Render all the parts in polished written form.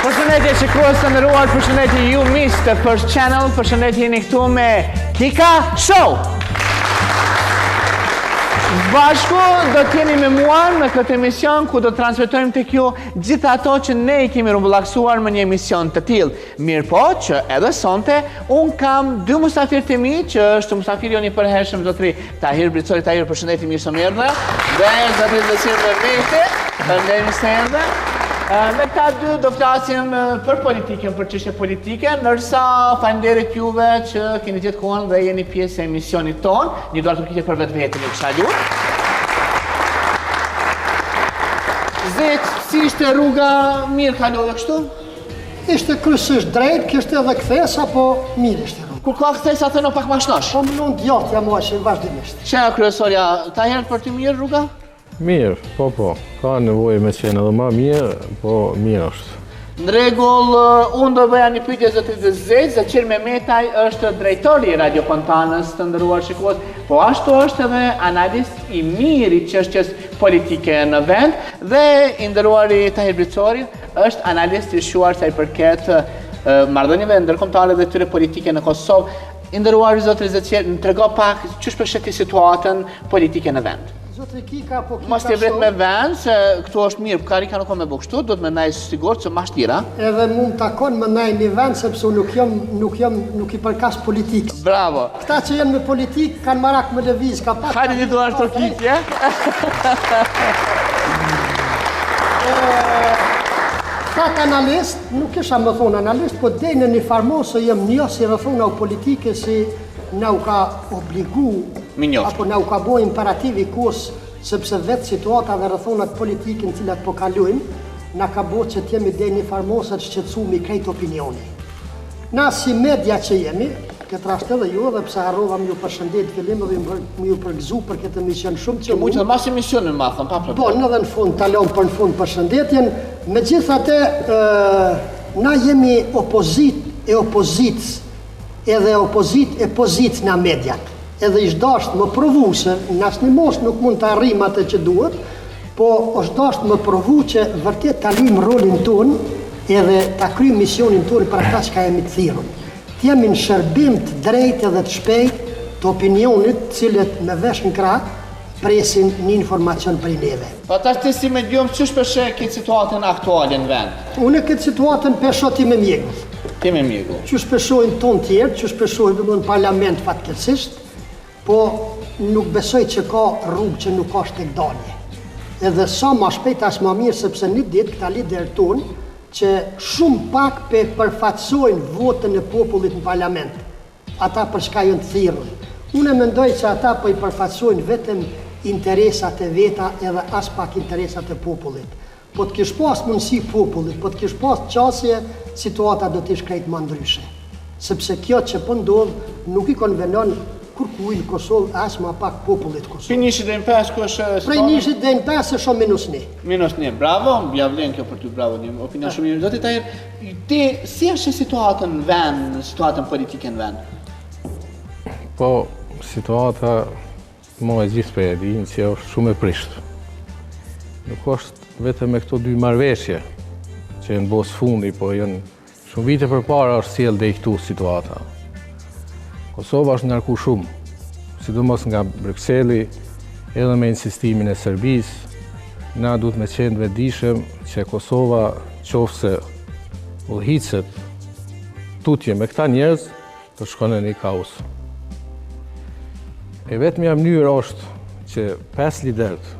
Përshëndetje shikues të nderuar, përshëndetje ju miq të First Channel, përshëndetje jeni këtu me Kika Show. Bashku do t'jeni me mua në këtë emision ku do të transmetojmë tek ju gjithë ato që ne I kemi rumbullaksuar me një emision të tillë. Mirë po që edhe sonte un kam dy musafirë të mi, që është musafiri joni përhershëm zotri Tahir Bricori. Tahir, përshëndetje, mirë se më erdhe. Dhe zotri Vësir Mehmeti, përndemi se erdhe. Me ta dy do flasim për politikën, për çështje politike, ndërsa faleminderit juve që keni gjetë kohën dhe jeni pjesë e emisionit ton. Një dorë turqite për vetveten, ju kisha lutur. Zet, si ishte rruga, mirë kalove kështu? Ishte kryesisht drejt, kishte edhe kthesa, po mirë ishte rruga. Kur ka kthesa thënë pak më shnosh? Po më djatja moshë vazhdimisht. Çfarë kryesorja, ta herët për ty mirë rruga? Mirë, po. Ka nevojë me qenë edhe më mirë, po mirë është. Në rregull, unë do bëja një pyetje zotit Zez, Zaqir Mehmetaj është drejtori I Radio Fontanës, të nderuar shikues, po ashtu është edhe analist I mirë I çështjes politike në vend, dhe I nderuari Tahir Bricori është analist I shuar sa I përket marrëdhënieve ndërkombëtare dhe tyre politike në Kosovë. I nderuari zotri Zaqir, më trego pak ç'është përshëti situatën politike në vend. Zotri Kika, po Kika Mos t'i vret me vend, se këtu është mirë, karika nuk ka me bëu kështu, do të më ndaj sigurt se më shtira. Edhe mund takon më ndaj një vend sepse nuk I përkas politikës. Bravo. Këta që janë me politikë kanë marak me lëviz, ka pak. Hajde një duar turqitje. Pak analist, nuk isha më thonë analist, po dej në një farmosë jem një si rrethona u politike si na u ka obligu apo na u ka bo imperativ I kohës, sepse vetë situata dhe rrethonat politike në cilat po kalojmë na ka bo që t'jemi dej një farmosë të shqetësuemi krejt opinioni. Na si media që jemi, këtë rast edhe ju, dhe pse harrova më ju përshëndet fillim dhe më ju përgëzu për këtë emision shumë që mund të mas emisionin ma thon, pa problem. Po, edhe në fund talon për në fund përshëndetjen. Megjithatë, na jemi opozitës, edhe opozit e pozit nga mediat. Edhe ishtë dasht më provu se në asnjë mosh nuk mund të arrim atë që duhet, po është dasht më provu që vërtet të alim rolin ton edhe të kryjmë misionin ton për ata që ka jemi të thirrur. Të jemi në shërbim të drejtë edhe të shpejt të opinionit cilët me vesh në krah presin një informacion për neve. Po tash ti si medium ç'është përshë këtë situatën aktuale në vend? Unë këtë situatën pesho ti me mjegull. Ti me mjegull. Që shpeshojnë tonë tjerë, që shpeshojnë në parlament fatkeqësisht, po nuk besoj që ka rrugë që nuk ka tek dalje. Edhe sa më shpejt as më mirë, sepse një ditë këta lider tonë që shumë pak përfaqësojnë votën e popullit në parlament. Ata për çka janë të thirrur. Unë mendoj që ata po I përfaqësojnë vetëm interesat e veta edhe as pak interesat e popullit. Po të kish pas mundësi popullit, po të kish pas qasje, situata do t'ish krejt më ndryshe. Sepse kjo që po ndodh nuk I konvenon kërkuj në Kosovë as më pak popullit Kosovë. Prej 1.5 ku është? Prej 1.5 është shumë -1. -1, bravo, ja vlen kjo për ty, bravo, një opinion shumë mirë. Zoti Tahir, ti si është situata në vend, situatën politike në vend? Po, situata më e gjithë për e dinë që është shumë e prishtë. Nuk është vetëm me këto dy marrëveshje që në bos fundi, po janë shumë vite përpara është sjell dhe I këtu situata. Kosova është ngarku shumë, sidomos nga Brukseli, edhe me insistimin e Serbisë. Na duhet me qenë vetëdijshëm që Kosova qofse udhëhicet tutje me këta njerëz të shkon në një kaos. E vetmja mënyrë është që 5 liderët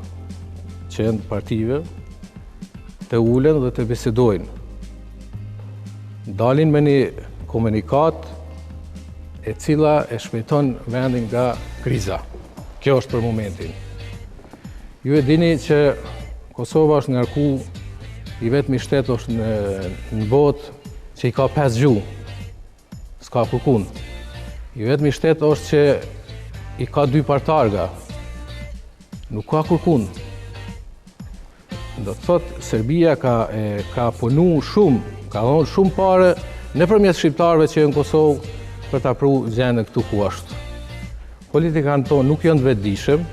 që janë partive të ulen dhe të bisedojnë. Dalin me një komunikat e cila e shpejton vendin nga kriza. Kjo është për momentin. Ju e dini që Kosova është ngarku i vetmi shtet është në botë që i ka 5 gjuhë. S'ka kërkun. I vetmi shtet është që i ka 2 partarga. Nuk ka kërkun. Do të thotë, Serbia ka punu shumë, ka dhonë shumë pare nëpërmjet shqiptarëve që në Kosovë për ta pru gjendën këtu ku është. Politikanë tonë nuk janë të vetëdijshëm.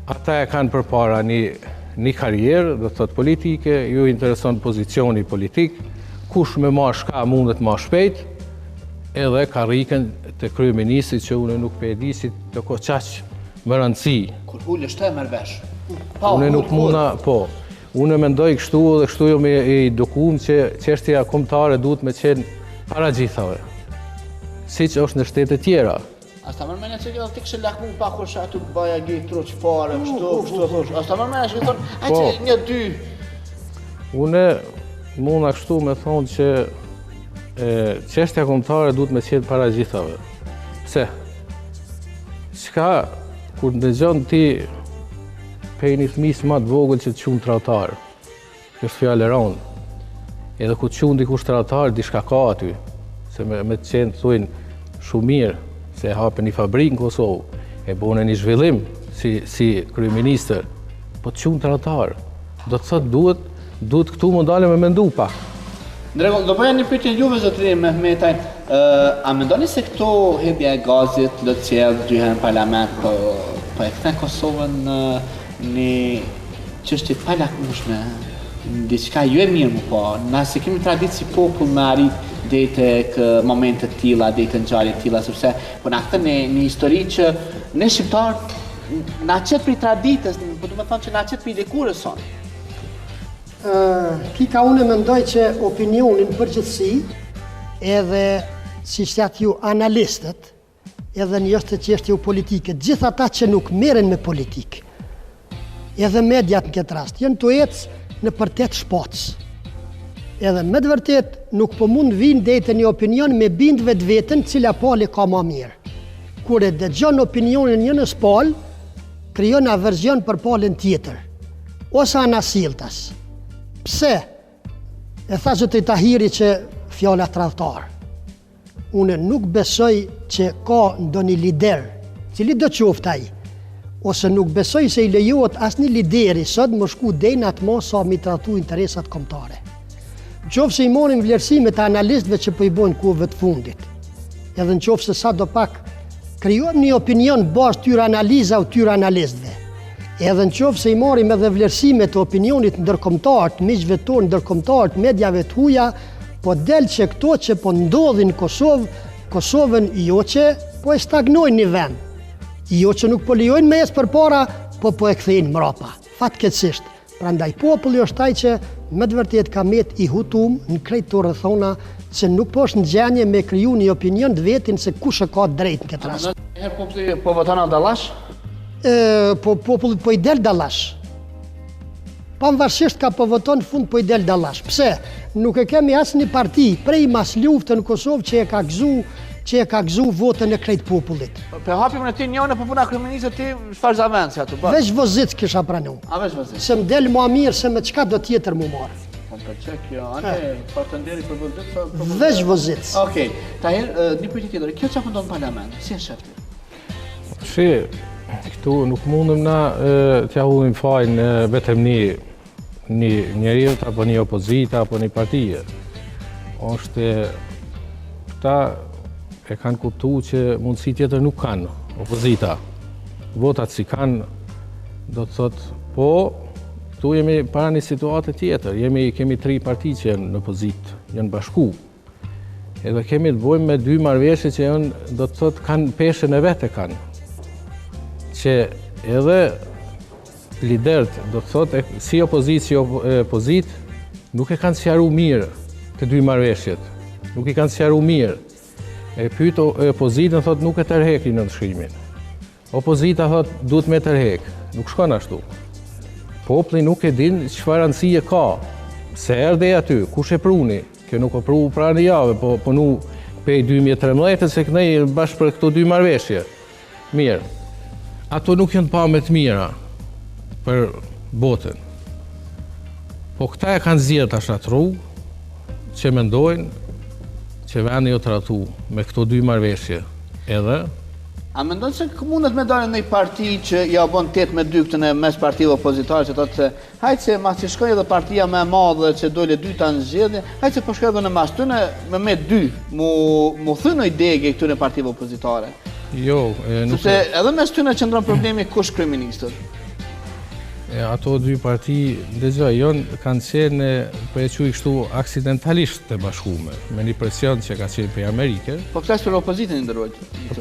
Ata e kanë përpara një karrierë, do të thotë politike, ju intereson pozicioni politik, kush me ma shka mundet ma shpejt, edhe karrikën të kryeministit që unë nuk pe e di si të ko qaq më rëndësi. Kur ullë është e mërë vesh. Unë nuk muna, po. Unë mendoj kështu dhe kështu jo me i dokumë që çështja kombëtare duhet me qenë para gjithave. Si që është në shtetet tjera. Asta mërmene që kjo të kështë lakmu pa kush atu baja gjej truq fare, kështu thosh. Asta mërmene që thonë, a që një dy. Une muna kështu me thonë që çështja kombëtare duhet me qenë para gjithave. Pse? Çka kur ndëgjon ti pej një fëmis ma të vogël që të qunë tradhtar, kjo është fjallë e ronë. Edhe ku të qunë dikush tradhtar, diçka ka aty. Se me të qenë të thujnë shumë mirë, se hape një fabrikë në Kosovë, e bone një zhvillim si kryeministër, po të qunë tradhtar. Do të thotë duhet këtu më dalë me mendu pak. Drego, do përja një pyetje juve zotëri Mehmetaj, a mendoni se këto hedhja e gazit, lëtësjellë, dyhen parlament, po e kthen Kosovën në çështje pa lakmueshme, diçka jo e mirë më po, nëse kemi traditë si popull me arrit deri tek momente të tilla, deri tek ngjarje të tilla, sepse po na kthen në histori që ne shqiptar na qet për traditës, po do të thonë që na qet për dekurës son. Kika unë mendoj që opinionin përgjithësi, edhe si thënë ju analistët, edhe në jashtë çështje politike, gjithë ata që nuk merren me politikë, edhe mediat në këtë rast, janë të ecë në përtet shpatës. Edhe me të vërtet nuk po mund vinë deri te një opinion me bind vetveten cila pale ka më mirë. Kur e dëgjon opinionin njënës palë, krijon averzion për palën tjetër, ose anasilltas. Pse? E tha zotri Tahiri që fjala tradhtar. Unë nuk besoj që ka ndonjë lider, cili do qoftë ai, ose nuk besoj se i lejohet asnjë lideri sot më shku deri në atë mos sa mi tratu interesat kombëtare. Nëse i morim vlerësimet e analistëve që po i bojnë kohëve të fundit, edhe nëse sa do pak krijuam një opinion bazë tyre analiza u tyre analistëve, edhe nëse i morim edhe vlerësimet e opinionit ndërkombëtar, të miqve tonë ndërkombëtar, mediave të huaja, po del që këto që po ndodhin në Kosovën jo që po e stagnojnë një vend, jo që nuk po lejojnë me ecë përpara, po e kthejnë mrapa. Fatkeqësisht. Prandaj populli është ai që me të vërtet ka met i hutum në krejt të rrethona që nuk po është në gjendje me kriju një opinion të vetin se kush e ka drejt në këtë rast. Herë populli po voton dallash? Populli po i del dallash. Pavarësisht ka po voton në fund po i del dallash. Pse? Nuk e kemi asnjë parti prej mas luftën në Kosovë që e ka gëzu votën e krejt popullit. Pe hapim në ti njone për puna kryeministit ti, çfarë zavenci aty bë? Veç Vozic kisha pranu. A veç Vozic? Se më del më mirë se me çka do tjetër më marr. Po pëlqej kjo, anë partneri për Vozic. Veç Vozic. Okej, Tahir, një pyetje tjetër. Kjo çfarë ndon në parlament? Si e shef ti? Shi, këtu nuk mundem na t'ja hullim fajin vetëm një njeriu apo një opozita apo një partije. Është këta e kanë kuptu që mundësi tjetër nuk kanë opozita. Votat si kanë, do të thotë, po, tu jemi para një situatë tjetër. Kemi 3 parti që janë në opozitë, janë bashku. Edhe kemi të bojmë me 2 marrëveshje që janë, do të thotë, kanë peshën e vete kanë. Që edhe liderët, do të thotë, si opozitë, nuk e kanë sqaruar mirë të 2 marrëveshjet. nuk i kanë sqaruar mirë. E pyet opozitën, thotë nuk e tërhekni në nënshkrimin. Opozita thotë duhet me tërhek. Nuk shkon ashtu. Populli nuk e din çfarë rëndësie ka. Se erdhi aty, kush e pruni? Kjo nuk o pru pra një jave, po punu pej 2013 se kënej bashkë për këto 2 marrëveshje. Mirë. Ato nuk janë pa me të mira për botën. Po këta e kanë zgjedhur tash atë rrugë që mendojnë që vendi jo tratu me këto 2 marrëveshje. Edhe A mendon se mundet me dalë në një parti që ja bën 8-2 këtë në mes partive opozitare që thotë se hajtë se mas që shkoj edhe partia më e madhe që dole 2 ta në zgjedhje, hajtë se po shkoj edhe në mas tyne me 2 mu thënë i degje këtyre partive opozitare. jo, nuk Sepse edhe mes tyne qëndron problemi kush kryeministër. ato 2 parti, dëgjoj, kanë qenë për e quaj kështu aksidentalisht të bashkume, me një presion që ka qenë për Amerike, Po këta për opozitën i ndërrojt.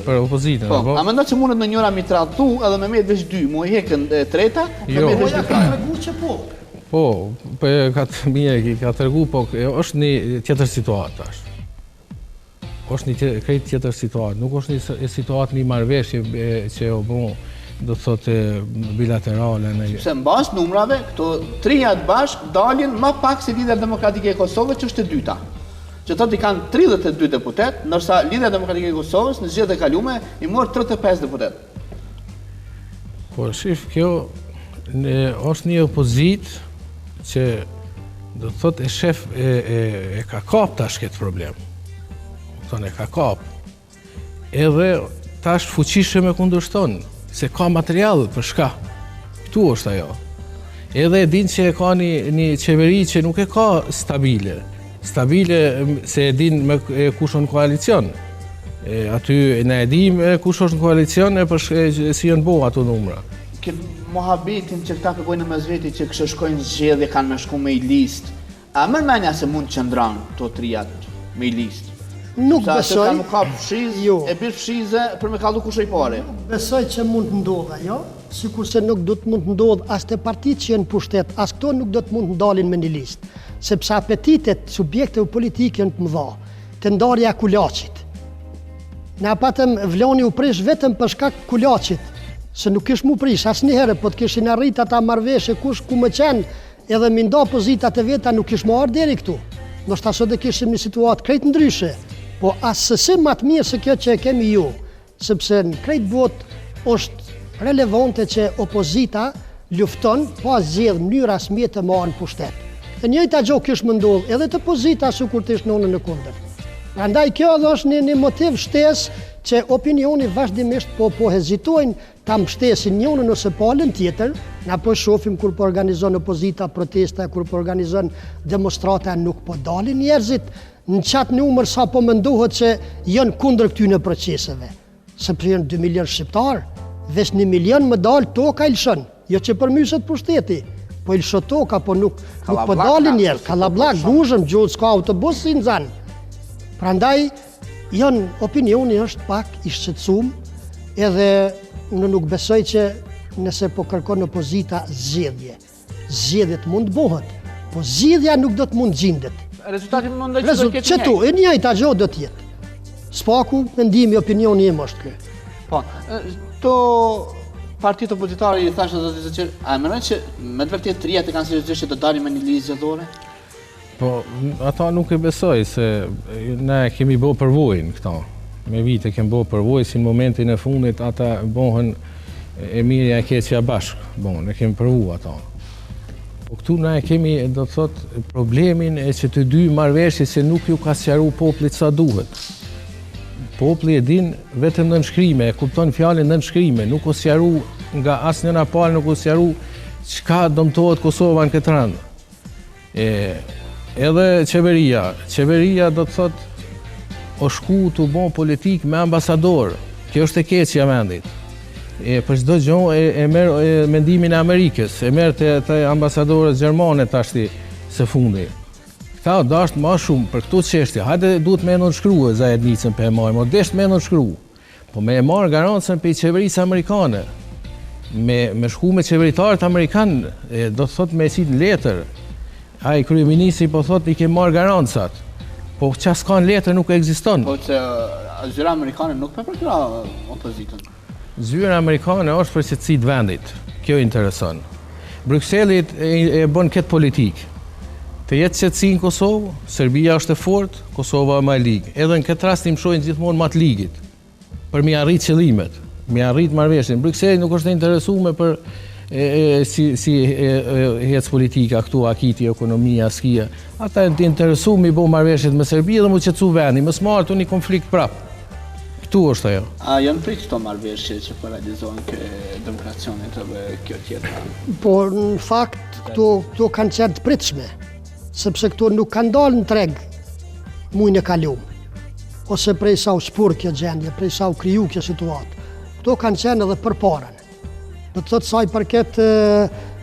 për opozitën. Po, a mendon që mundet në njëra mi tratu edhe me veç 2, mu i hekën treta, me Jo. veç Ja 2. ka tregu që po. Po, ka të mirë, ka tërgu, po është një tjetër situatë tash. Është një krejt tjetër situatë, nuk është një situatë një marrëveshje që o bu, do të thotë bilaterale. Se në bazë numrave, këto 3 bashkë dalin më pak se Lidhja Demokratike e Kosovës që është e dyta. Që thotë i kanë 32 deputet, ndërsa Lidhja Demokratike e Kosovës në zgjedhjet e kalume i morë 35 deputet. Po, shif, kjo është një opozit që do të thotë e shef e ka kap tash këtë problem. Thonë e ka kap. Edhe tash fuqishëm e kundërshton, se ka material për shka. Këtu është ajo. Edhe e din që e ka një qeveri që nuk e ka stabile. Stabile se e din me kush është në koalicion. Aty ne e dim kush është në koalicion e për si janë bo ato numra. Këtë mohabetin që këta përgojnë në mëzveti që kështë shkojnë zgjedhje kanë me shku me i listë, a mërmenja se mund qëndran të 3 me i listë? Nuk Sa se besoj, kanë ka fshizë, Jo. e bish fshize për me kallu kush e i pare. besoj që mund të ndodhë ajo, sikur se nuk do të mund të ndodhë as të partitë që janë pushtet, as këto nuk do të mund të ndalin me një listë, sepse apetitet subjekteve politike janë të mëdha, të ndarja kulaqit. Na patëm vloni u prish vetëm për shkak kulaqit, se nuk kish mu prish asnjëherë, po të kishin arrit ata marrëveshje kush ku më qenë, edhe mi nda pozitat e veta nuk kish më ardhur deri këtu. Ndoshta sot e kishim një situatë krejt ndryshe, po asësi më të mirë se kjo që e kemi ju, sepse në krejt botë është relevante që opozita lufton pa zgjedh mënyra smje të marrë në pushtet. E njëjta gjë kish më ndodh edhe të opozita sikur të ishte nënën e kundërt. Prandaj kjo edhe është një motiv shtesë që opinioni vazhdimisht po hezitojnë ta mbështesin njërin ose palën tjetër. Na po shohim kur po organizon opozita protesta, kur po organizon demonstrata nuk po dalin njerëzit në qatë numër sa po mendohet që janë kundër këtyne proceseve. Sepse janë 2 milion shqiptarë, veç 1 milion më dalë toka i lëshën, jo që përmyset pushteti, po i lëshë toka, po nuk po dalin njerë, Kallabllak, Guzhëm, gjuhët s'ka autobus si në zanë. Prandaj, janë opinioni është pak i shqetësum, edhe unë nuk besoj që nëse po kërkon opozita zgjedhje. Zgjedhjet mund të bëhet, po zgjedhja nuk do të mund gjendet. Rezultati më ndoj që do ketë Që tu, e njëjta gjë do të jetë. Spaku, mendimi, opinioni im është ky. Po, to partitë opozitare i thashë do të që a mendon që me të vërtetë 3 të kanë seriozisht që të dalin me një listë zgjedhore? Po, ata nuk e besoj se ne kemi bo përvojnë këta. Me vite kemi bo përvojë, si në momentin e fundit ata bohen e mirja e keqja bashkë. Ne kemi përvu ata. Po këtu ne kemi, do të thot, problemin e që të 2 marrëveshje se nuk ju ka sqaruar popullit sa duhet. Populli e din vetëm në nënshkrime, e kupton fjalën nënshkrime, nuk u sqaru nga asnjëna palë, nuk u sqaru çka dëmtohet Kosova në këtë rand. Edhe qeveria do të thot o shku të bon politik me ambasador. Kjo është e keqja e vendit. Për çdo gjë e merr mendimin e Amerikës, e merr te ambasadorët gjermane tashti së fundi. Këta dasht më shumë për këto çështje. Hajde duhet me nënshkruë zajednicën për e marrë, mo desht me nënshkruë. Po me e marrë garancën për qeverisë amerikane. Me shku me qeveritarët amerikanë, do të thot me qitë në letër. Ai kryeministri po thot i ke marrë garancat. Po që s'ka në letër nuk ekziston. Po që zyra amerikane nuk përkra opozitën. Zyra amerikane është për secit vendit. Kjo intereson. Brykselit e bën këtë politikë. Të jetë qetësi në Kosovë, Serbia është e fortë, Kosova më e ligë. Edhe në këtë rast i mshojnë gjithmonë më të ligit, për mi arrit qëllimet, mi arrit marrëveshjen. Brykseli nuk është interesuar për si hec politika këtu, akiti, ekonomia, skia. Ata të interesuar mi bo marrëveshjet me Serbia dhe mu qetësu vendi, më smartu një konflikt prapë. Këtu është ajo. A janë pritë këto marrëveshje që po realizohen demokracionit edhe kjo tjetra? Po në fakt këto kanë qenë të pritshme, sepse këto nuk kanë dalë në treg mujnë e kalum, ose prej sa u shpur kjo gjendje, prej sa u kriju kjo situatë. Këto kanë qenë edhe përparen. Do të thotë saj përket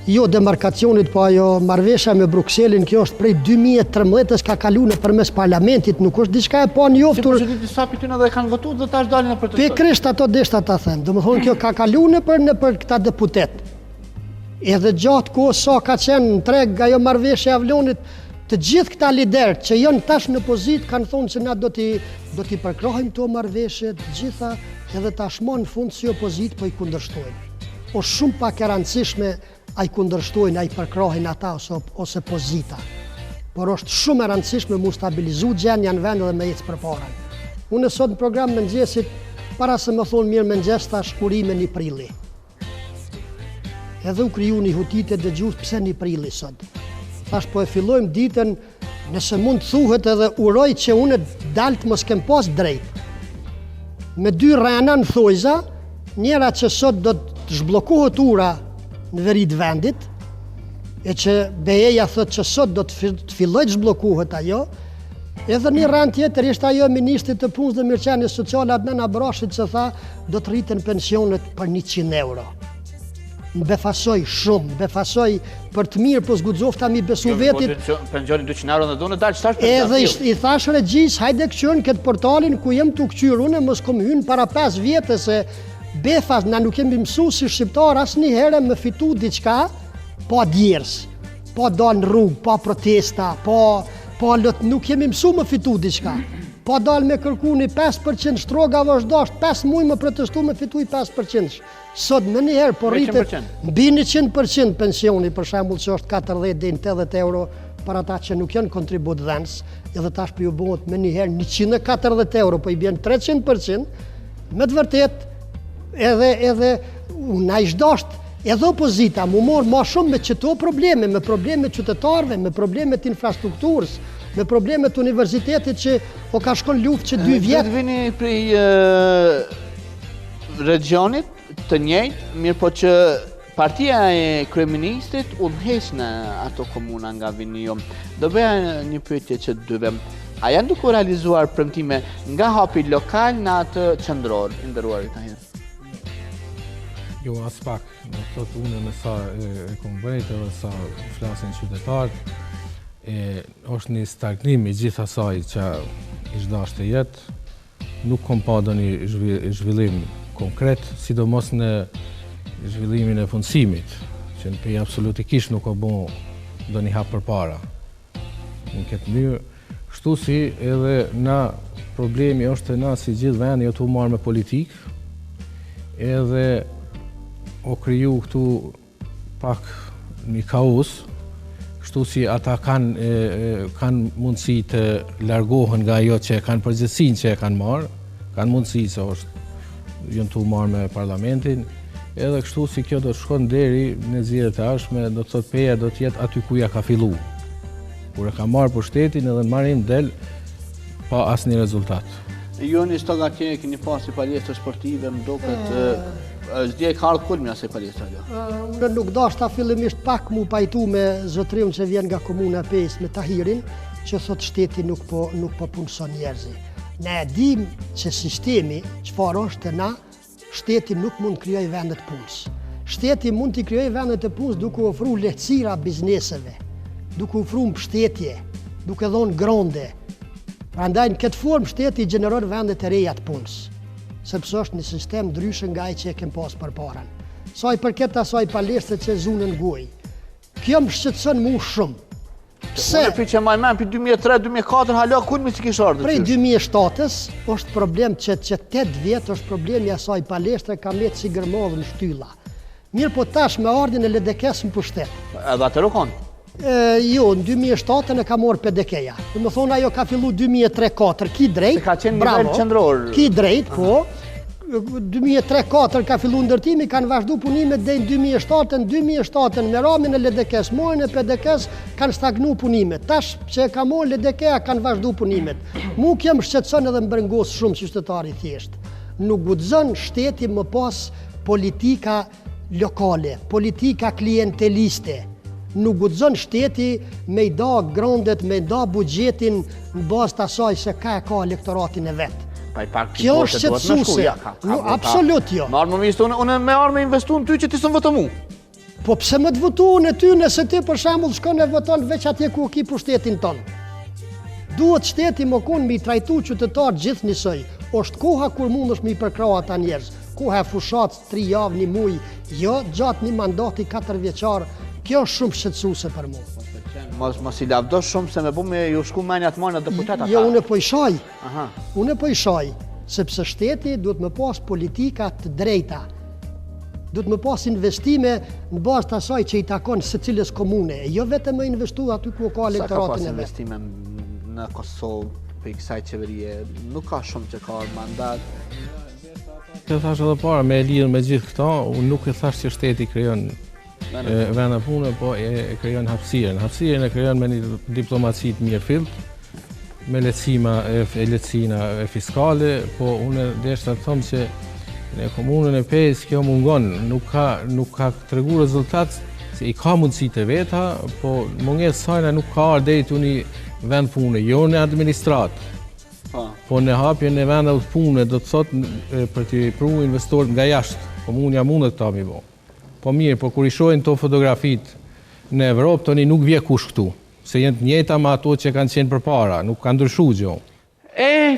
jo demarkacionit, po ajo marrëveshja me Brukselin, kjo është prej 2013 ka kalu në përmes parlamentit, nuk është diçka e pa njoftur. Si disa pyetën edhe kanë votuar dhe tash dalin në protestë. Pikërisht ato deshta ta them. Domethënë kjo ka kalu në për këta deputet. Edhe gjatë kohës sa ka qenë në treg ajo marrëveshja e Avlonit, të gjithë këta liderët që janë tash në pozitë kanë thonë se na do t'i përkrohim këto marrëveshje të gjitha, edhe tashmë në fund si opozitë po i kundërshtojnë. Është shumë pak e rëndësishme a i kundërshtojnë, a i përkrohin ata ose pozita. Por është shumë e rëndësishme mu stabilizu gjendja në vend dhe me ecë përpara. Unë sot në program mëngjesit, para se më thonë mirë mëngjes, tash kurime 1 prilli. Edhe u kriju një hutite dhe gjusë pse 1 prilli sot. Tash po e fillojmë ditën, nëse mund të thuhet edhe uroj që unë daltë mos kem pas drejt. Me 2 rena në thojza, njëra që sot do të zhbllokohet ura në veri të vendit, e që BE-ja thot që sot do të filloj të zhbllokohet ajo, edhe një rend tjetër ishte ajo ministrit të punës dhe mirëqenies sociale Adnan Abrashit që tha do të rriten pensionet për 100 euro. Më befasoj shumë, befasoj për të mirë, po zguxofta mi besu vetit. Pensionin 200 euro dhe do në dalë qëtash për edhe i thash regjis, hajde këqyrën këtë portalin ku jem të këqyrë, unë mos kom hynë para 5 vjetë se befas, na nuk kemi mësu si shqiptar asë një herë me fitu diqka, pa djerës, pa dalë në rrugë, pa protesta, pa lët, nuk kemi mësu me fitu diqka. Pa dalë me kërku një 5% shtroga vazhdasht, 5 muaj me protestu me fitu i 5%. Sot me njëherë po rritet mbi 100% pensioni, për shembull që është 40 deri në 80 euro për ata që nuk janë kontribut dhënës, edhe tash për ju bëhet me njëherë 140 euro, po i bjen 300%, me të vërtet edhe na ishdasht edhe opozita mu morë ma shumë me qëto probleme, me probleme qytetarve, me probleme të infrastrukturës, me probleme të universitetit që o ka shkon luft që 2 vjetë. Dhe vini prej regionit të njëjtë, mirë po që partia e kryeministrit udhëheq në ato komuna nga vini jo. Do bëja një pyetje që dyve. A janë duke realizuar premtime nga hapi lokal në atë qendror, i nderuarit Tahir? Jo, as pak. Në thot unë me sa e kom bërejt edhe sa flasin qytetarët, është një stagnim i gjithë asaj që ishdash të jetë, nuk kom pa do një zhvillim konkret, sidomos në zhvillimin e fundësimit, që në pëj absolutikisht nuk o bon do një hap për para. Në këtë mënyrë, shtu si edhe na problemi është na si gjithë vendi o të marrë me politikë, edhe o kriju këtu pak një kaos, kështu si ata kanë mundësi të largohen nga ajo që kanë përgjithësinë që e kanë marrë, kanë mundësi se janë të marrë me parlamentin, edhe kështu si kjo do të shkon deri në zgjedhjet e ardhshme, do të thotë peja do të jetë aty ku ja ka filluar. Kur e ka marrë pushtetin edhe në marrim del pa asnjë rezultat. Ju një stoga keni keni pasi palestra sportive, më duket s'di e ka ardhur kulmi asaj palestra jo. Unë nuk dashta fillimisht pak mu pajtu me zotriun që vjen nga komuna 5 me Tahirin, që thot shteti nuk po punëson njerëzi. Ne e dim që sistemi, çfarë është na, shteti nuk mund krijoj vendet punës. Shteti mund t'i krijoj vendet e punës duke ofru lehtësira bizneseve, duke ofru mbështetje, duke dhënë gronde. Prandaj në këtë formë shteti gjeneron vendet e reja të punës, sepse është një sistem ndryshe nga ai që e kem pas përpara. Sa i përket asaj palestre që zunën gojë, kjo më shqetëson mu shumë. Pse? Unë që maj men, për 2003-2004, hala kun mi që kishë ardhë? Prej 2007-ës është problem që 8 vjetë është problemi asaj palestre ka me të si gërmodhë në shtylla. Mirë po tash me ardhin e LDK-s më pushtet. Edhe atër u konë? Jo, në 2007 e ka morë PDK-ja. Dhe më thonë ajo ka fillu 2003-2004, ki drejt, Se ka qenë nivel qendror. Ki drejt, po. 2003-2004 ka fillu ndërtimi, kanë vazhdu punimet dhe në 2007 me ramin e LDK-s, morën e PDK-s kanë stagnu punimet. Tash që ka morë LDK-ja kanë vazhdu punimet. Mu kem shqetëson edhe më brengos shumë qytetari thjesht. Nuk guxon shteti më pas politika lokale, politika klienteliste. Nuk guxon shteti me i da grandet, me i da bugjetin në bazë të asaj se ka elektoratin e vetë. Kjo është qetësuese. Absolut jo. Unë me armë investu në ty që ti së më votë mu. Po pse më të votu në ty nëse ti për shembull shkon e voton veç atje ku ki pushtetin tonë. Duhet shteti më konë me i trajtu qytetarë gjithë njësoj. Është koha kur mund është me i përkrau ata njerëz. Koha e fushatës 3 javë, 1 muj, jo gjatë një mandati 4 vjeçar. Kjo është shumë shqetësuese për mua. Mos i lavdo shumë se me bu me ju shku menja të marrë në deputet ata. Jo, unë po i shaj. Aha. Unë po i shaj, sepse shteti duhet me pas politika të drejta. Duhet me pas investime në bazë të asaj që i takon secilës komune, e jo vetëm me investu aty ku ka elektoratin e vet. Sa ka pas investime në Kosovë për kësaj qeverie? Nuk ka shumë që ka mandat. Të thash edhe para, me lidhën me gjithë këta, unë nuk e thash që shteti krijon vende pune, po e krijon hapësirën. Hapësirën e krijon me një diplomaci të mirë fillt, me lehtësina fiskale, po unë deshta të them që në komunën e Pes kjo mungon, nuk ka tregu rezultat, se i ka mundësi të veta, po mungesë sajna nuk ka ardhur deri te një vend pune, jo në administratë. Po në hapjen e vendeve të pune do të thotë për të pru investorët nga jashtë, komunja mundet ta mi bo. Po mirë, po kur i shohin to fotografit në Evropë, toni nuk vje kush këtu, se jenë të njëjta me ato që kanë qenë përpara, nuk ka ndryshuar gjë.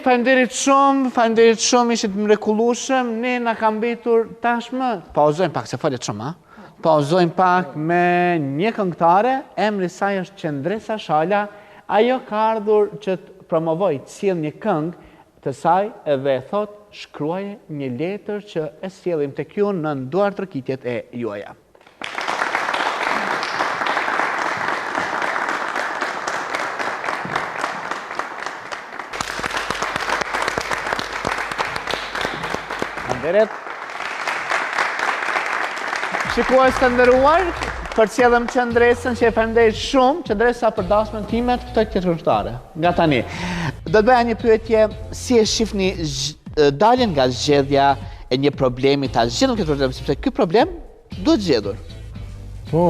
Faleminderit shumë, ishit mrekullueshëm, ne na ka mbetur tashmë, pauzojmë pak se falet shumë, pauzojmë pak me një këngëtare, emri i saj është Qendresa Shala, ajo ka ardhur që të promovoj të sjell një këngë të saj edhe thot shkruaje një letër që e sjellim tek ju në nduar tërkitjet e juaja. Faleminderit. Shikues të nderuar, përcjellëm Qendresën që e falenderoj shumë, Qendresa për dasmën time të këtë këngëtare. Nga tani, do të bëja një pyetje, si e shihni daljen nga zgjedhja e një problemi, ta zgjedhëm këtë problem, sepse ky problem duhet zgjedhur. Po,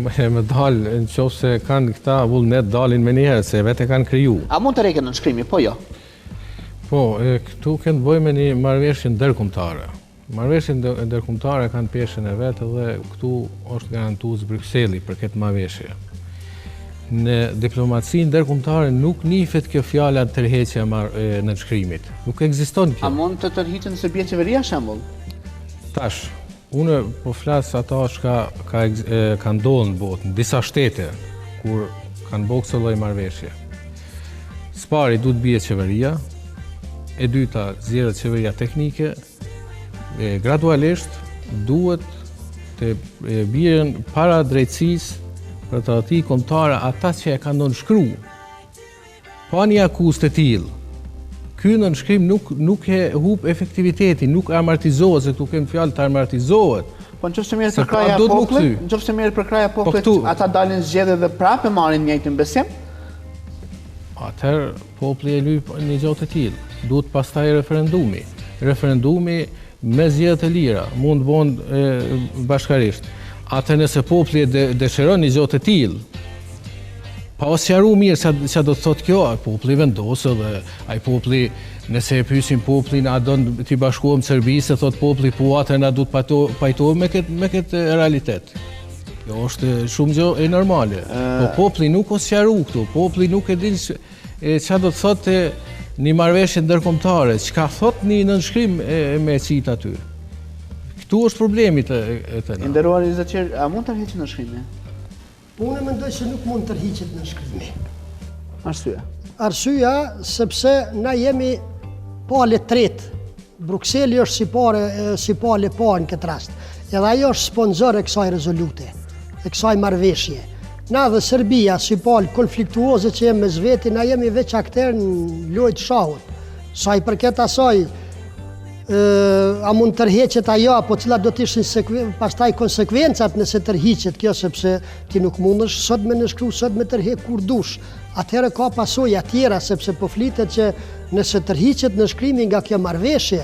me dalë, në qoftë se kanë këta vullnet dalin me njëherë, se vetë kanë kriju. A mund të reken në nënshkrimi, po jo? Po, këtu kënë të bëjmë një marrëveshje ndërkombëtare. Marrëveshjet ndërkombëtare kanë peshën e vetë dhe këtu është garantues Bruxelli për këtë marrëveshje. Në diplomacinë ndërkombëtare nuk nihet kjo fjala tërheqja e nënshkrimit. Nuk ekziston kjo. A mund të tërhiqet nëse bie qeveria shembull? Tash, unë po flas ata që ka ndodhur në botë, në disa shtete kur kanë bërë këtë lloj marrëveshje. Spari duhet bie qeveria, e dyta zgjedhet qeveria teknike, gradualisht duhet të bien para drejtësisë për të ati kombëtare ata që e kanë nënshkru. Pa një akuzë të tillë, ky nënshkrim nuk e hub efektivitetin, nuk amortizohet, se këtu kemë fjalë të amortizohet. Po nëse merret përkraja e popullit, nëse merret përkraja e popullit, ata dalin zgjedhje dhe prapë marrin njëjtin besim? Atëherë populli e lyp një gjë të tillë. Duhet pastaj referendumi. Referendumi me zgjedhje të lira, mund të bëhen bashkarisht. Atë nëse populli dëshiron një gjë të tillë, pa u sqaruar mirë çfarë do të thotë kjo, populli vendosë dhe ai populli, nëse e pyesin popullin a don të bashkohem Serbi, se thot populli po atë na duhet pajtohem me këtë realitet. Kjo është shumë gjë e normale. Po populli nuk u sqaru këtu, populli nuk e din çfarë do të thotë një marrëveshje ndërkombëtare, çka thotë një nënshkrim me cit aty. Këtu është problemi të na. Nderuar Izaqer, a mund të rrihet nënshkrimi? Po unë mendoj se nuk mund tërhiqet në shkrimi. Arsyeja. Arsyeja sepse na jemi pale tretë. Brukseli është si pale parë në këtë rast. Edhe ajo është sponsor e kësaj rezolute, e kësaj marrëveshje. Na dhe Serbia, si palë konfliktuoze që jemi me zveti, na jemi veç akter në lojtë shahut. Sa i përket asaj, a mund tërheqet ajo, apo cilat do t'ishin pastaj konsekvencat nëse tërhiqet kjo, sepse ti nuk mundesh sot me nënshkru, sot me tërheq kur dush. Atëherë ka pasoja tjera, sepse po flitet që nëse tërhiqet nënshkrimi nga kjo marrëveshje,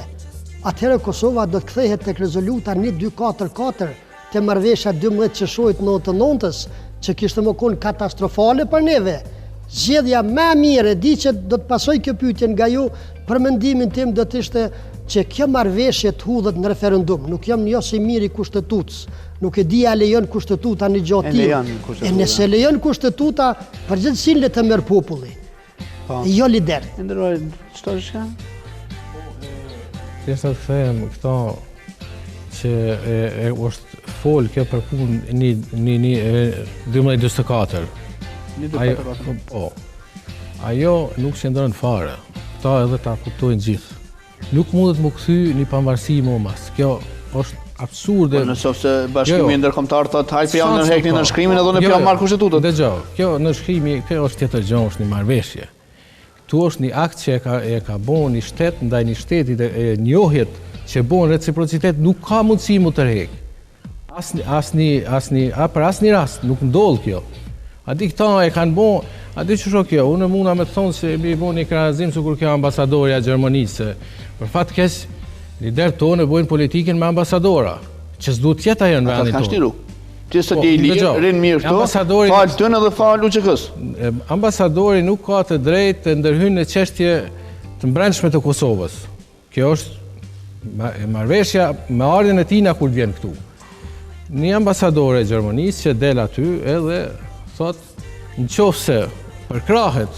atëherë Kosova do të kthehet tek rezoluta 1244 te marrëveshja 12 qershorit 99-s, që kishte më kon katastrofale për neve. Zgjedhja më e mirë, di që do të pasoj kjo pyetje nga ju, për mendimin tim do të ishte që kjo marrëveshje të hudhet në referendum. Nuk jam jo si mirë i kushtetutës. Nuk e di a lejon kushtetuta një gjatë tillë. E nëse lejon kushtetuta, përgjegjësinë le të merr populli. E jo lider. Ndërroj, çfarë është? Thjesht të them këto që është fol kjo për punë një 1244. Po, ajo nuk qëndron fare. Këta edhe ta kuptojnë gjithë. Nuk mundet më kthy një pavarësi më mas. Kjo është absurde. Nëse bashkimi ndërkombëtar thotë hajde pjam në heknin në shkrimin edhe në pjam marr kushtetutën. Dëgjoj, kjo në shkrimi, kjo është tjetër gjë, është një marrëveshje. Tu është një akt që e ka bën një shtet ndaj një shteti dhe njohjet që bën reciprocitet nuk ka mundësi mu tërheq. Për asnjë rast nuk ndodh kjo. A di këta e kanë bën, a di ç'është kjo? Unë munda me të thonë se mi bën një krahazim sikur kjo ambasadorja e Gjermanisë. Për fat keq, liderët tonë bojnë politikën me ambasadora, që s'duhet tjetë ajo në vendin tonë. Ti sot je i lirë, rinë mirë këtu, falë tënë edhe falë UÇK-s. Ambasadori nuk ka të drejtë të ndërhyjë në çështje të brendshme të Kosovës. Kjo është marrëveshja me ardhin e tij na kur vjen këtu. Një ambasadore e Gjermanisë që del aty edhe thot, nëse përkrahet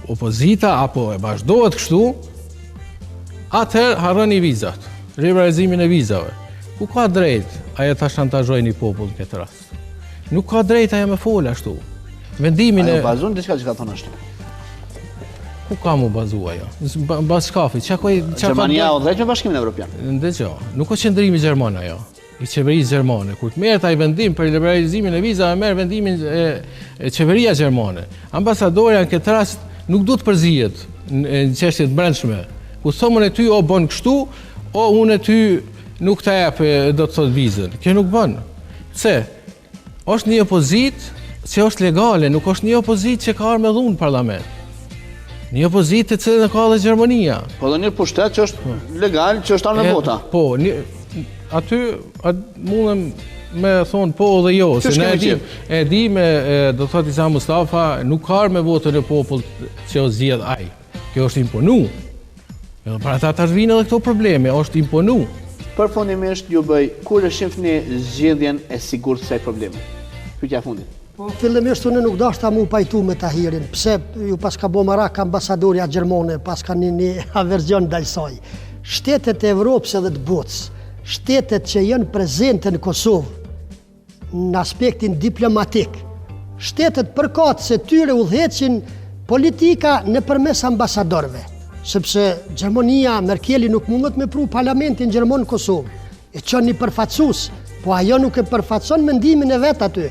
opozita apo e vazhdohet kështu, atëherë harroni vizat, liberalizimin e vizave. Ku ka drejt ajo ta shantazhoj një popull në këtë rast? Nuk ka drejt ajo me fol ashtu. Vendimin e bazon diçka që ka thonë ashtu. Ku ka mu bazu ajo? Mbas shkafit, Gjermania o drejt me Bashkimin Evropian. Ndëgjoj, nuk ka qëndrimi gjerman ajo. I qeverisë gjermane. Kur të merret ai vendim për liberalizimin e vizave, merr vendimin e qeveria gjermane. Ambasadorja në këtë rast nuk duhet përzihet në çështje të brendshme. Ku thomën e ty o bën kështu, o unë e ty nuk ta jap do të thot vizën. Kjo nuk bën. Pse? Është një opozitë që është legale, nuk është një opozitë që ka ardhur me dhunë në parlament. Një opozitë e cilën e ka edhe Gjermania. Po dhe një pushtet që është legal, që është ardhur me vota. Po, aty mundem me thonë po dhe jo, se ne e di me do thot Isa Mustafa nuk ka ardhur me votën e popullit që o zgjedh ai. Kjo është imponu. Edhe para ata tash vinë edhe këto probleme, është imponu. Përfundimisht ju bëj, kur e shihni zgjedhjen e sigurt të kësaj problemi? Pyetja e fundit. Po fillimisht unë nuk dashta mu pajtu me Tahirin, pse ju pas ka bo marak ambasadorja gjermane, pas ka një averzion ndaj saj. Shtetet e Evropës edhe të botës, shtetet që janë prezente në Kosovë në aspektin diplomatik, shtetet përkat se tyre udhëheqin politika nëpërmes ambasadorëve, sepse Gjermania, Merkeli nuk mundet me pru parlamentin gjerman në Kosovë, e qënë një përfaqësues, po ajo nuk e përfaqëson mendimin e vet aty,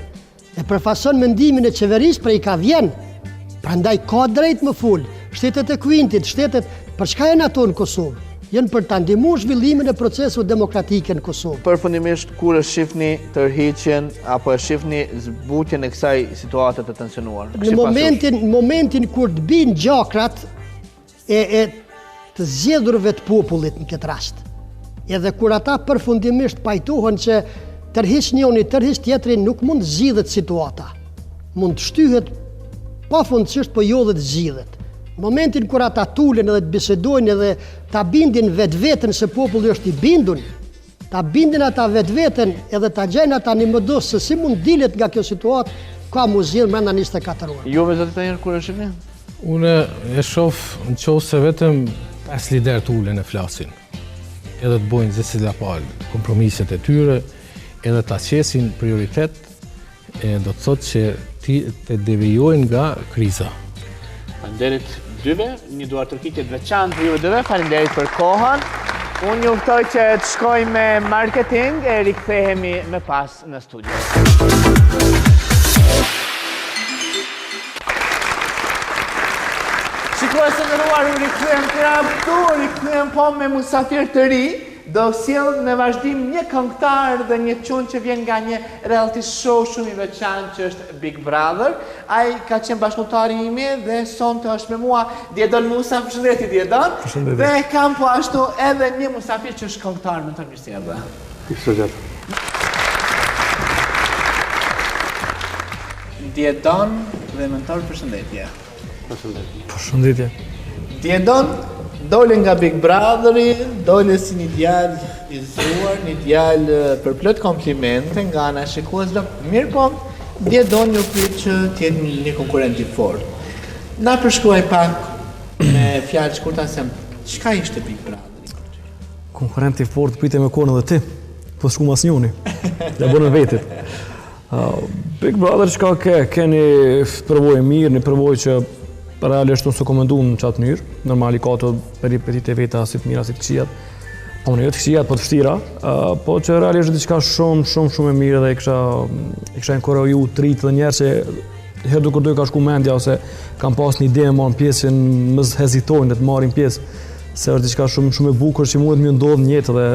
e përfaqëson mendimin e qeverisë për i ka vjen, prandaj ka drejt më ful, shtetet e Kuintit, shtetet, për çka janë ato në Kosovë? Janë për ta ndihmuar zhvillimin e procesut demokratik në Kosovë. Përfundimisht, kur e shihni tërhiqjen apo e shihni zbutjen e kësaj situate të tensionuar? Në momentin kur të binë gjakrat e të zgjedhurve të popullit në këtë rast. Edhe kur ata përfundimisht pajtohen që tërhiq njëri, tërhiq tjetrin, nuk mund zgjidhet situata. Mund të shtyhet pafundësisht, po jo dhe të zgjidhet. Në momentin kur ata tulen edhe të bisedojnë edhe ta bindin vetveten se populli është i bindur, ta bindin ata vetveten edhe ta gjejnë ata një modos se si mund dilet nga kjo situatë, ka mu zgjidh brenda 24 orë. Ju me zotë Tahir kur e shihni? Unë e shoh nëse vetëm 5 lider tulen e flasin, edhe të bojnë zësila palë kompromiset e tyre, edhe ta qesin prioritet e do të thotë që ti të devijojnë nga kriza. Faleminderit dyve, një duar tërhiqje të veçantë për juve dyve, faleminderit për kohën. Unë ju ftoj që të shkoj me marketing e rikthehemi më pas në studio. Shikues të nderuar, u rikthyem këtu, rikthyem po me musafir të ri. Do sjell në vazhdim një këngëtar dhe një çun që vjen nga një reality show shumë i veçantë që është Big Brother. Ai ka qenë bashkëpunëtari im dhe sonte është me mua Diedon Musa. Përshëndetje Diedon. Dhe kam po ashtu edhe një musafir që është këngëtar më të mirësjellë. Përshëndetje. Diedon dhe mentor, përshëndetje. Përshëndetje. Diedon dole nga Big Brotheri, dole si një djalë i zuar, një djalë për plot komplimente nga ana shikuesve. Mirë po, Diedon ju pyet që t'jetë një konkurrent i fortë. Na përshkruaj pak me fjalë shkurta se çka ishte Big Brotheri? Konkurrent i fortë pyetje me kohën edhe ti. Po s'kum asnjëni. Ja bën vetit. Big Brother çka ke një përvojë mirë, një përvojë që realisht unë së komenduar në qatë mënyrë. Normal i ka të peripetit e veta si të mira, si të këqijat. Po në jo të këqijat, po të vështira. Po që realisht diçka shumë e mirë dhe i kisha inkoraju të rritë dhe njerë që herë dukur dojë ka shku mendja ose kam pas një ide me marrën pjesë që mëz hezitojnë dhe të marrin pjesë se është diçka shumë e bukur që mundet më ndodhë në jetë dhe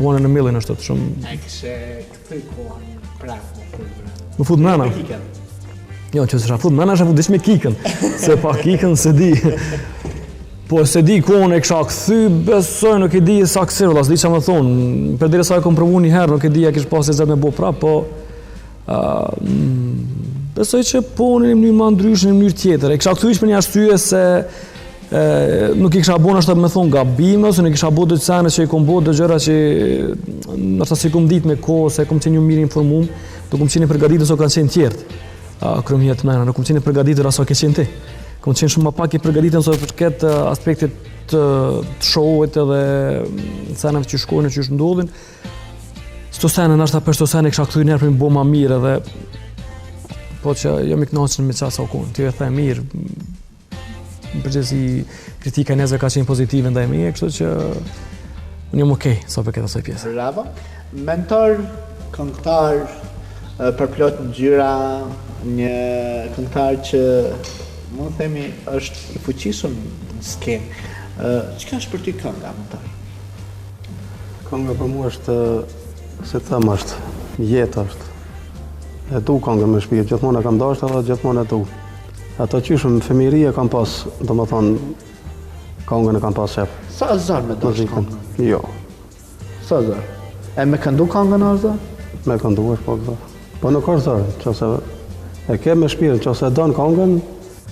one in a million është të shumë... A kishe këtëj kohën prafë më fut mrena. Jo, që s'ha fut mrena, s'ha fut diç me kikën, se pa kikën se di. Po se di kohën e kisha kthy, besoj nuk e di saktësisht, valla, s'di çfarë më thon. Përderisa e kam provuar një herë, nuk e di a kish pas se me bë prap, po besoj që punin në mënyrë më ndryshe, në mënyrë tjetër. E kisha kthysh për një arsye se nuk i kisha bën ashtu me thon gabime ose nuk kisha bën të çane që i kom bën të gjëra që ndoshta si kom ditë me kohë se kom qenë mirë informuar, do kom qenë përgatitur ose kanë qenë tjerë. Kremjet mëna, nuk kom qenë përgatitur aso ke qenë ti. Kom qenë shumë më pak i përgatitur nëse përket aspektit të showit edhe scenave që shkojnë që ndodhin. Sto scena ndoshta për sto scena kisha kthyr nerë për më bë më mirë edhe po që jam i kënaqur me çfarë sa kohë. Ti e the mirë. Në përgjithësi kritika e njerëzve ka qenë pozitive ndaj meje, kështu që unë jam okay sa përket asaj pjese. Bravo. Mentor, këngëtar, për plot ngjyra, një këngëtar që mund të themi është i fuqishëm në skenë. Çka është për ty kënga, mentor? Kënga për mua është, si të them, është jetë është. E du këngën me shpirt, gjithmonë e kam dashur edhe gjithmonë e du. Ato qyshëm në fëmijëri e kam pas, domethënë këngën e kam pas shef. Sa zor me dosh këngën? Jo. Sa zor? E me këndu këngën o zor? Me këndu është po zor. Po nuk është zor, qëse e ke me shpirt, qëse e don këngën,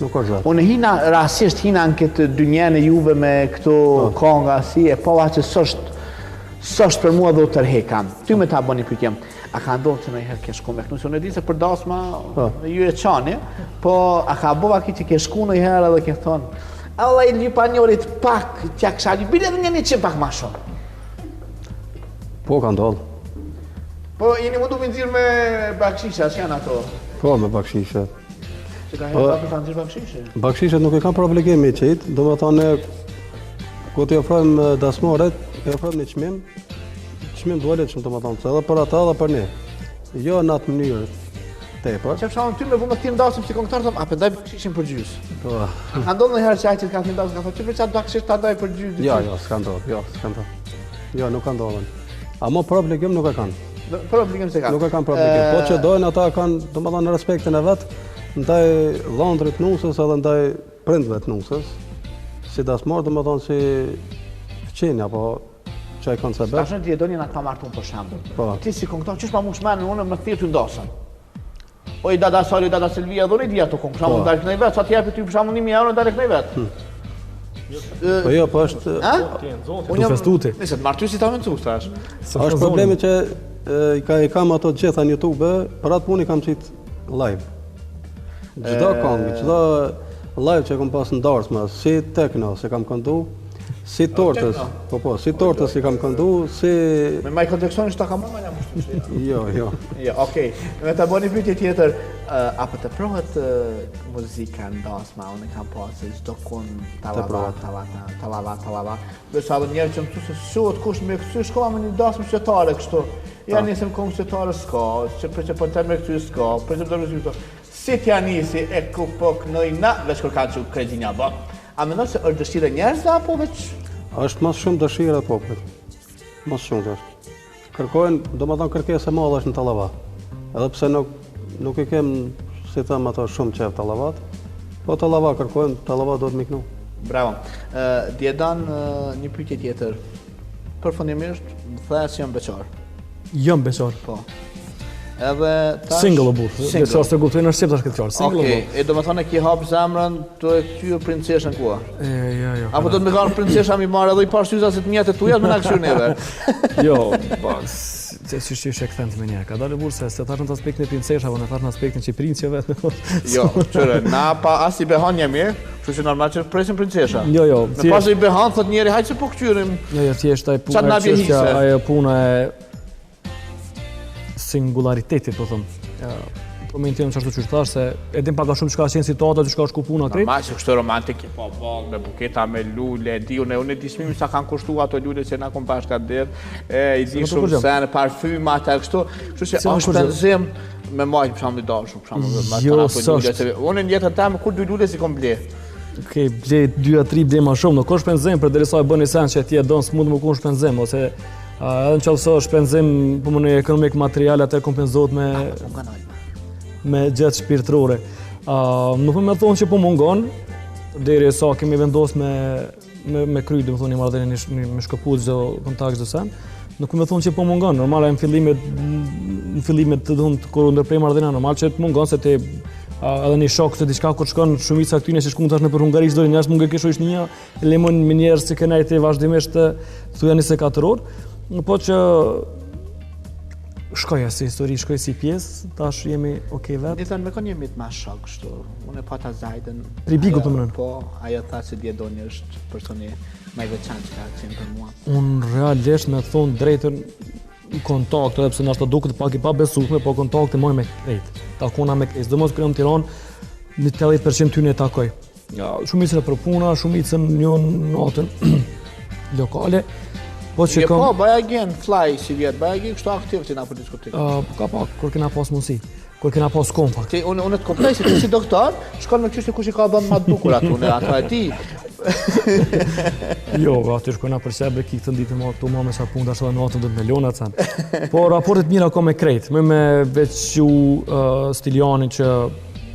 nuk është zor. Unë hina rasisht hina në këtë dynjen e juve me këto kënga si e pova që s'është për mua dhe u tërhekam. Ty me ta bëni pyetjem. A ka ndodhur që ndonjëherë ke shku me këtu? Unë e di se për dasma ju e çani, po a ka bëva ki që ke shku ndonjëherë edhe ke thonë, Allah i lypa njorit pak t'ja kisha bile edhe një që pak ma shumë. Po ka ndodhur. Po jeni mundu me nxirr me bakshishe, as janë ato? Po me bakshishe. Që ka herë papi ta nxirr bakshishe? Bakshishet nuk e kam për obligimi qit, domethënë ku t'i ofrojmë dasmoret, e ofrojmë një çmim. Çmim duhet shumë domethënë, edhe për ata edhe për ne. Jo në atë mënyrë tepër. Që fshaun ty me vëmë të ndasëm si këngëtar thon, a po ndaj bakshishin për gjys. Po. Ka ndodhur ndonjëherë që ai që ka thënë ndasëm ka thonë, "Çfarë çfarë bakshish ta ndaj për gjys?" Jo, s'ka ndodhur, Jo, nuk ka ndodhur. Ama për obligim nuk e kanë. Për obligim se ka. Nuk e kanë për obligim. Po që dojnë ata kanë, domethënë respektin e vet ndaj dhëndrit nusës edhe ndaj prindve të nusës. Si dasmor, domethënë si fqinja, apo çaj koncept. Tashën ti e doni na ta martun për shembull. Po. Ti si këngëtar, ç'është pa mushman, unë më thirr ty ndosën. O i dada Sali, dada Silvia, dhoni dia ato këngë. Për shembull, dalë kënaj vet, sa ti japi ty për shembull 1000 euro dalë kënaj vet. Po jo, po është Unë jam festuti. Nëse të marr ty si ta mençush tash. është problemi që i kam ato të gjitha në YouTube, për atë punë i kam qit live. Çdo këngë, çdo live që kam pas në darsma, si techno, se kam këndu, Si tortës, si tortës i kam këndu, si... Me Michael Jackson është ta kam më jam ushtu. Jo. Jo, okej. Me ta bëni pyetje tjetër, apo të prohet muzika ndasma, unë kam pasë çdo kon tallava. Besoj edhe njerëz që më thonë se shohet kush me këtë shkolla me një dasmë qytetare kështu. Ja nisëm kon qytetare s'ka, që për të me këtë s'ka, për të dorë këtu. Si t'ja nisi e ku po knoj na, veç kur kanë që kredinja bë. A mendon se është dëshirë e njerëzve apo veç? Është mas shumë dëshira e popullit. Mas shumë është. Kërkojnë, domethënë kërkesa e madhe është në tallava. Edhe pse nuk i kem, si them ato, shumë qef tallavat, po tallava kërkojnë, tallava do të miknu. Bravo. Djedan një pyetje tjetër. Përfundimisht, më the se jam beqar. Jam beqar. Po. Edhe tash single o burr. Beqar se kuptojnë është tash këtë qartë. Single. Okej, e domethënë ki hap zemrën, të e kthyer princeshën kua. Jo. Apo do të më kanë princesha mi marrë edhe i parë syza se të mjetë të tuja me na kështu neve. Jo, se si e kthen me një. Ka dalë burr se tash në aspektin e princeshave, në tash në aspektin që princive. Jo, çore, na pa as i behon jemi, kështu që normal që presim princesha. Jo. Me pas i behon thot njëri hajde se po kthyrim. Jo, thjesht ai puna është ajo puna e singularitetit, po thëmë. Po me intendon çfarë thosh tash se edhim pak a shumë çka qenë situata që ka shku puna krejt. Normal se kështu romantike, po me buketa me lule, unë di smimi sa kanë kushtuar ato lule që na kom bashkë der. I di shumë se parfyma ata kështu që është penzim me majt për shembull dashur, për shembull, ato lule. Unë në jetën time kur dy lule si kom ble. Okej, ble 2-3 ble më shumë, nuk ka shpenzim për derisa e bën një sen që ti e don s'mund më kon shpenzim ose edhe në qoftë se shpenzim për më në ekonomik material atë kompenzohet me gjatë shpirtërore. Nuk më thonë që po mungon, deri sa kemi vendos me kry, dhe më thonë një marrëdhënie me shkëput çdo kontakt çdo sen. Nuk më thonë që po mungon, normal në fillimet të dhun kur ndërprej marrëdhënia normal që të mungon se ti edhe një shok të diçka kur shkon shumica këtyne që shkon tash në Hungari çdo njerëz mund të kesh shoqënia, lemon me njerëz që kanë të vazhdimisht thuja 24 orë. Po që shkoja si histori, shkoj si pjesë, tash jemi okej vetë. Ditën me kon jemi të ma shok, kështu. Unë e pata zajden. Pri bigu të mënën? Po, ajo tha se Djedoni është personi më i veçantë që ka qenë për mua. Unë realisht me thonë drejtën kontakt, edhe pse nashta duket pak i pabesueshme, po kontakte moj me krejt. Takona me krejt. Sidomos kur jam në Tiranë, në 80% ty ne takoj. Shumicën për puna, shumicën njën natën lokale. Po baja gjen, fly si vjet, baja gjen kështu aktiv ti na për diskotekë. Ka pak, kur kena pas mundësi, kur kena pas kohë fakt. Unë të kuptoj se ti si doktor, shkon me çështje kush i ka bën më të bukur aty, ato e di. Jo, aty shkojna për shemb ki këtë ditë më këtu më me sa punë tash edhe natën do të melona can. Po raportet mira ka me krejt, më me veç Stiliani që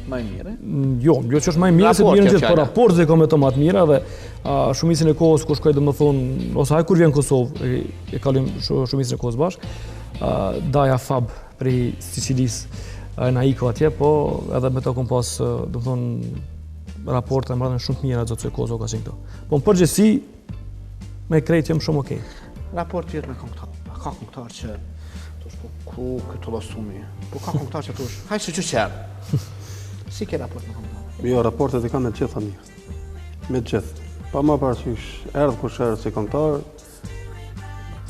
më i mirë. Jo që është më i mirë se bën gjithë, por raportet ka me to më të mira dhe shumicën e kohës kur shkoj domethënë ose ai kur vjen në Kosovë e kalim shumicën e kohës bashk. Daja Fab prej Sicilisë na iko atje, po edhe me to kom pas domethënë raporte më shumë të mira zotë se Kosova ka qenë këto. Po në përgjithësi me krejt jam shumë okej. Raport tjetër me konktar. Ka konktar që thosh po ku këtu losumi. Po ka konktar që thosh, haj se çuçer. Si ke raport me konktar? Jo, raportet i kam me të gjitha mirë. Me të gjithë. Pa më parasysh, erdhë kush erdhë si konktar,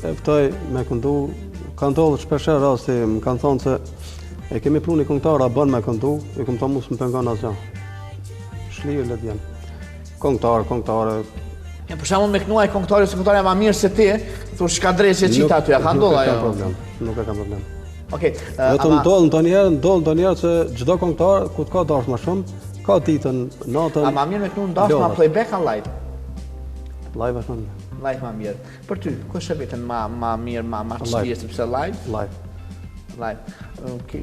e ftoj me këndu. Ka ndodhur shpesh rasti, më kanë thonë se e kemi pru një konktar, a bën me këndu, i kom thonë mos më pengon asgjë. Shlirë le t'jen. Konktarë. Ja, për shembull me knuaj konktarë se konktarja më mirë se ti, thosh ka drejtë që qita aty, ka ndodhur ajo. Nuk e kam problem. Okej. Vetëm ndodh ndonjëherë se çdo konktar ku të ka dash më shumë, ka ditën, natën. A më mirë me knu ndash ma playback a live? Live është më mirë. Live më mirë. Për ty, ku është vetëm më mirë, më të shpirë sepse live? Live.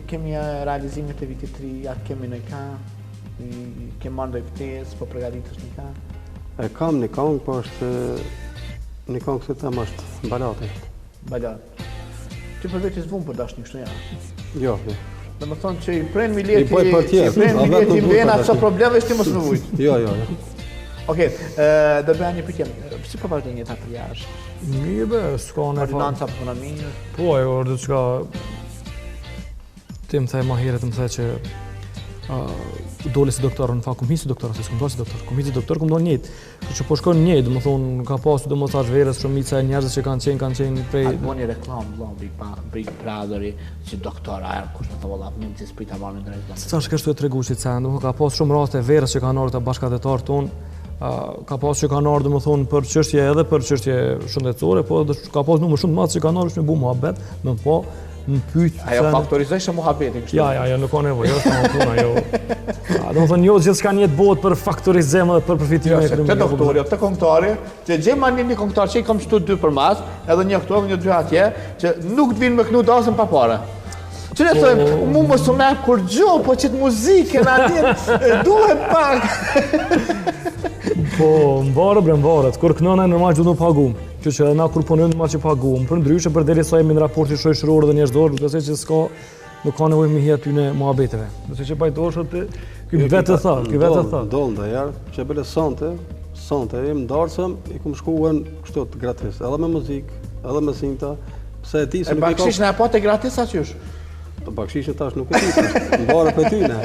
Kemi realizimet e vitit 3, atë kemi në ka, kemë marrë ndoj ftesë, po përgatitesh në ka? E kam një këngë, po është një këngë si them është balate. Balat. Ti për vetë s'vun për dashni kështu ja? Jo. Dhe më thonë që i pren mileti i vena ato probleme që ti mos më vujt. Jo. Okej, do bëja një pyetje. Si po vazhdon jeta për jashtë? Mirë be, s'ka ne Ordinanca puna mirë. Po, ajo diçka ti më thaj më herët më thaj që dole si doktor, në fakt kom hiq si doktor, se s'kom dalë si doktor. Kom hiq si doktor, kom dalë njëjtë. Që po shkon njëjtë, domethënë ka pasur domosdoshmë verës shumica e njerëzve që kanë qenë prej. A bëni reklam Big Brotheri si doktor, kush më thon valla, mund të sprita marrën drejt. Sa shkështu e tregu si ca, domethënë ka pasur shumë raste verës që kanë ardhur te bashkëdhetar ton. Ka pasur që kanë ardhur domethënë për çështje edhe për çështje shëndetësore, po ka pasur numër shumë të madh që kanë ardhur me bu muhabet, më po më pyet. Ajo faktorizoj shumë muhabetin kështu. Ja, nuk ka nevojë, është një punë ajo. Domethënë jo gjithçka në jetë bëhet për faktorizim edhe për përfitim ekonomik. Te doktori, te kontari, që gjem një kontrar që i kam këtu 2 për mas, edhe një këtu, një 2 atje, që nuk të vinë me kënu dasën pa parë. Që ne thojmë, mu më së me kur gjo, po qëtë muzike në atin, duhet pak. Po, mbarët, kur kënona e normal që du në pagum. Që na kur punojmë normal që pagum. Për ndryshe për deri sa jemi në raporti shoqëror dhe njerëzor, besoj që nuk ka nevojë me hi aty në muhabeteve. Besoj që pajtohesh aty, ky vetë tha. Donda herë, që bële sonte, jam ndarësëm, i kum shkuën kështu gratis, edhe me muzikë, edhe me sinta. Pse e di se nuk e ka. Bakshish na apo te gratis atysh? Po bakshishin tash nuk e di. Mbarë për ty ne.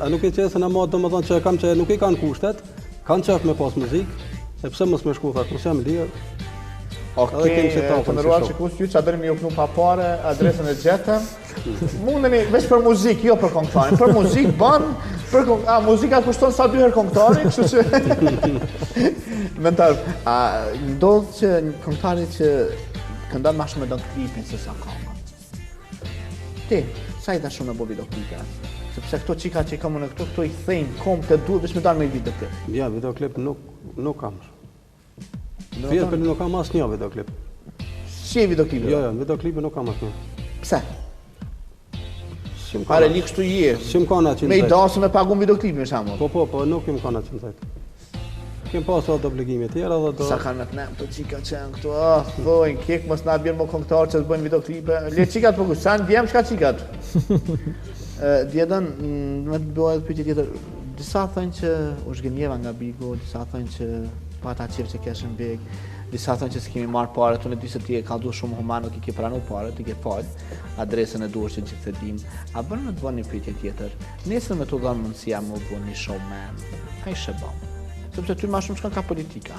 A nuk e qesën ama domethënë që kam që nuk i kanë kushtet, kanë qef me pas muzikë. E pse mos më shku thatë, mos jam lirë. Okej, të ndëruar që kusht ju që adërim ju kënu pa pare, adresën e gjetëm. Mundeni, veç për muzikë, jo për konktarin. Për muzikë banë, muzika kushton sa 2 herë konktarin, kështu që... Mentar, ndodhë që konktari që këndon ma shumë e do klipin se sa kama. Ti, sa i da shumë e bo videoklipe? Sepse këto qika që i kamu në këto i thejnë kom të duhet, veç me dalë me i videoklip. Ja, videoklip nuk kam. Vjetë për nuk kam asë një videoklip. Si e videoklipe? Jo, videoklipe nuk kam asë një. Pse? Pare li kështu je. Sim kanë atë që me i dasë me pagun videoklip me shamu. Po, nuk im kanë atë që nëzajtë. Kem pasur ato obligime tjera dhe do... Sa kanë me të nem, të qika që janë këtu, thojnë, kek mos na bjerë më konktarë që të bëjnë videoklipe. Le qikat për kush, sa në djemë shka qikat? Djedën, me të bëhet pyetje tjetër, disa thënë që u shgënjeva nga Bigo, disa thënë që pa ata qef që keshën beg, disa thënë që s'kemi marrë pare, të në di se ti e ka du shumë human, nuk i ke pranu pare, ti ke falë, adresën e duhesh që gjithë të dim. A bërë me të bënë një pyetje tjetër, nesër me të dhënë mundësia më bënë një showman, a i shëbëm? Sepse ty ma shumë shkën ka politika.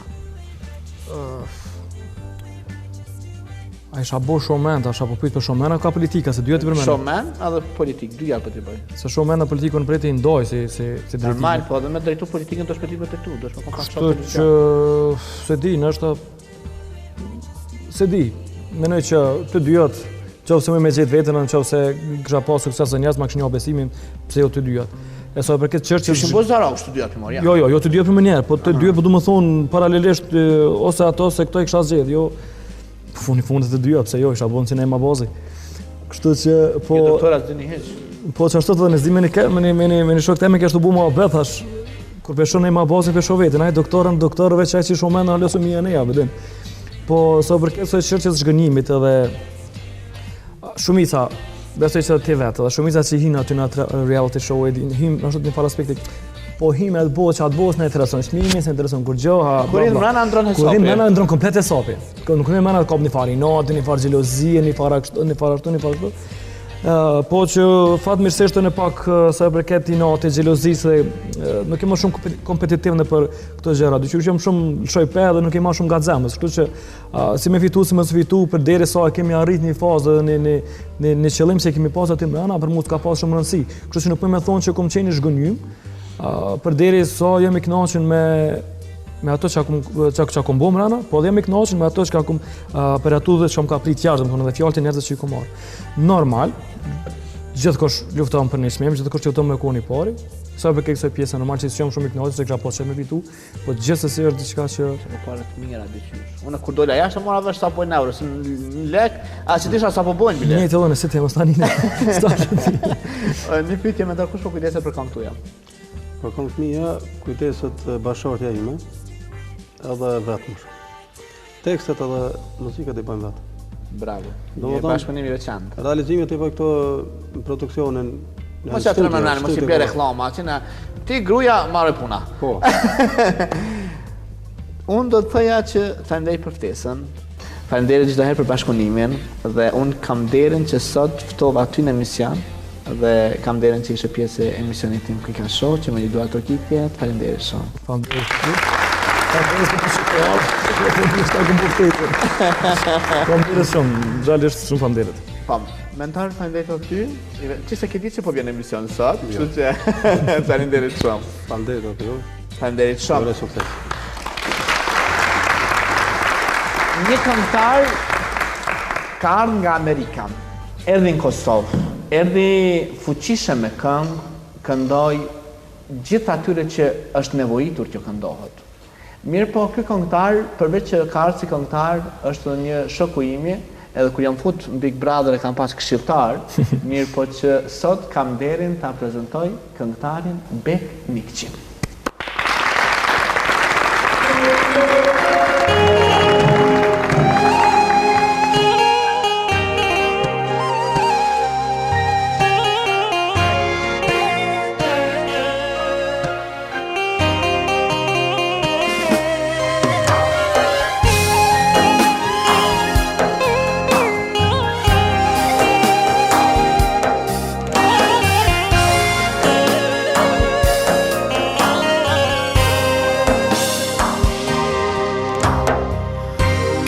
A isha bo showman, a isha po pyet për showman, a ka politika, se dyja të përmenë. Showman edhe politik, dyja për t'i bëj. Se showman dhe politikën për e ndoj, si drejtimi. Normal, po edhe me drejtu politikën do shpetit për të tu, do shme kështu që, se di, nështë, se di, menoj që të dyjat, qovë se me gjithë vetën, në qovë se kësha pas sukses dhe njës, ma kështë një besimin, pse jo të dyjat. E sa për këtë çështje që shumë zara kështu dyja për marrë. Jo, të dyja për më njerë, po të dyja për du më thonë paralelisht ose ato se këto i kësha zgjedh, jo fundet të dyja, pse jo, isha bënë si ne ma bazi. Kështu që po... Një doktora të një heq. Po që ashtu të dhe nëzdi me një shok teme kështu bu ma bet, thash, kur peshon e ma bazi pesho vetin, aj doktorëve që aj që shumë në alësu mija neja, vedin. Po sa për këtë soj çështjes zhgënjimit edhe shumica besoj që ti vetë, dhe shumica që hinë aty në atë reality show, himë në ashtu një farë aspektit, po himë edhe bëhet që atë bëhet në intereson shmimi, se intereson kur gjoha... Kur himë mrena ndronë hesapi. Kur himë mrena ndronë komplet hesapi. Nuk himë mrena kap një farë inati, një farë gjelozie, një farë ashtu. Po që fatë mirësisht në pak sa e përket inati, gjelozisë dhe nuk jema shumë kompetitiv në për këto gjëra, dyqysh jam shumë lëshojpe dhe nuk jema shumë gazemës, kështu që si me fitu, si me së fitu, për deri sa kemi arrit një fazë dhe një qëllim se kemi pas aty mrena, për mu të ka pas shumë rëndësi, kështu që nuk me thonë që kom qenë zhgënjym, për deri sa jam i kënaqur me ato që kom bo mrena, po dhe jam i kënaqur me ato që kom për ato dhe që më ka prit jashtë, dhe fjalët e njerëzve që i kom marrë. Normal, gjithkosh luftojmë për një çmim, gjithkosh luftojmë me kohën i parë. Sa për kësaj pjesë normal që jam shumë i kënaqur se kisha pasur me fitu, po gjithsesi është diçka që me parë të mira dyqysh. Unë kur dola jashtë mora vesh sa po në euro, në lek, as që disha sa po bojnë bile. Një të dhënë se ti mos tani. Një pyetje më kush po kujdeset për këngë tuaja? Për këngë mia kujdeset bashortja ime, edhe vetëm. Tekstet edhe muzikat i bëjmë vetë. Bravo. Një bashkëpunim i veçantë. Realizimet i bëj këto produksionin. Mos ja tremërnani, mos i bjerë reklama, ti gruaja marrë puna. Po. Unë do të thoja që faleminderit për ftesën. Faleminderit çdo herë për bashkëpunimin dhe unë kam derën që sot ftova ty në emision dhe kam derën që ishe pjesë e emisionit tim Quick and Show, që më një dua Turqikje, faleminderit shumë. Faleminderit shumë, gjallërisht shumë faleminderit. Po, mentor faleminderit edhe ty. Që se ke ditë që po vjen emision sot, kështu që faleminderit shumë. Faleminderit atë ju. Faleminderit shumë. Ure sukses. Një këngëtar ka ardhur nga Amerika, erdhi në Kosovë, erdhi fuqishëm me këngë, këndoi gjithë atyre që është nevojitur që këndohet. Mirë po, ky këngëtar, përveç që ka ardhur si këngëtar, është një shoku imi, edhe kur jam fut në Big Brother e kam pas këshilltar, mirë po që sot kam nderin ta prezantoj këngëtarin Bek Nikçin.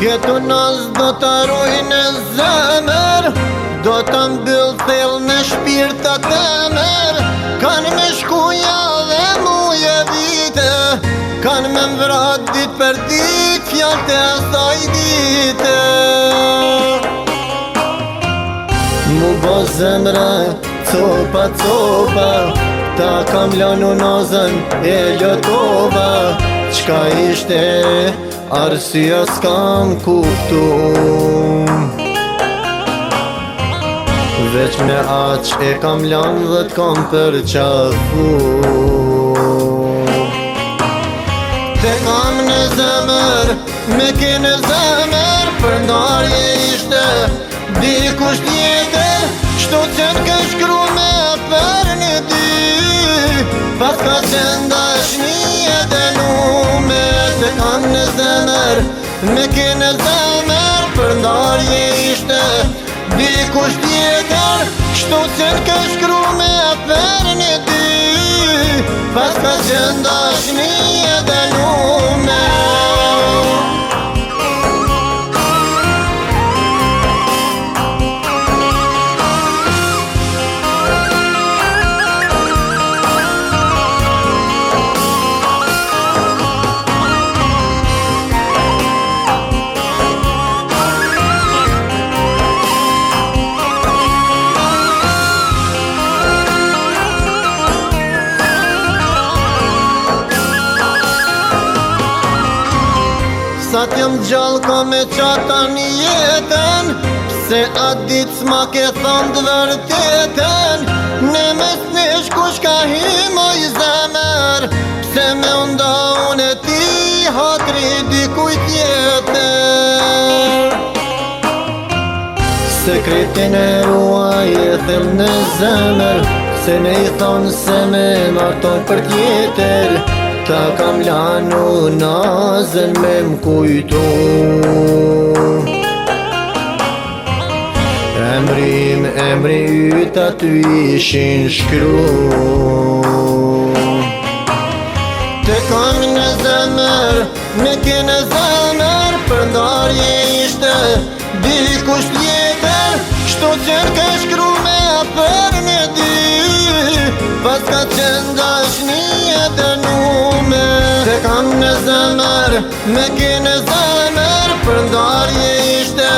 Këtu naz do të rujnë zemër, do të mbyll thellë në shpirtat e merë. Kanë me shkuja dhe muje vite, kanë me mvrat dit për dit fjallë të asaj dite. Mu bo zemra, copa, copa, ta kam lanu nozën e ljotova. Qka ishte arsya s'kam kuptu, veç me aq e kam lanë dhe t'kam përqafu. Te kam në zemër, me ki në zemër, për ndarje ishte dikush tjetër, shtu që n'ke shkru me për një dy, pas ka qenë dashni e denume. Te kam në zemër, me ki në zemër, për ndarje ishte dikush tjetër, shtu që n'ke shkru me për një dy, pas ka qenë dashni e denume. Sa t'jam gjallë ka me qata një jetën, pse atë ditë s'ma ke thonë të vërtetën. Ne mes nesh kush ka himoj zemër, pse me unda unë e ti hatri dikuj tjetër. Sekretin e ruaj e thellë në zemër, se ne i thonë se me marton për tjetër. Ta kam lanu nazën me m'kujtu, emri yt aty ishin shkru. Te kam në zemër, me ki në zemër, për ndarje ishte dikush tjetër, shtu që n'ke shkru me për një dy, pas ka qenë dashni e denume. Te kam në zemër, me ki në zemër, për ndarje ishte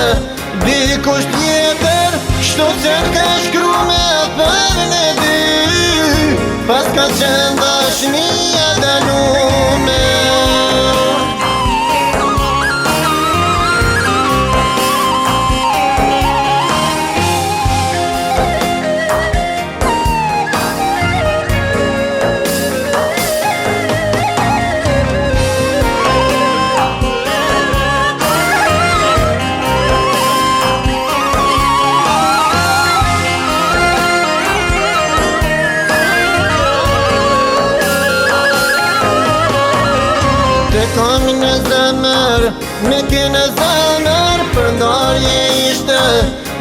dikush tjetër, shtu që n'ke shkru me për një dy, pas ka qenë dashni e denume. Kam në zemër, me ki në zemër, për ndarje ishte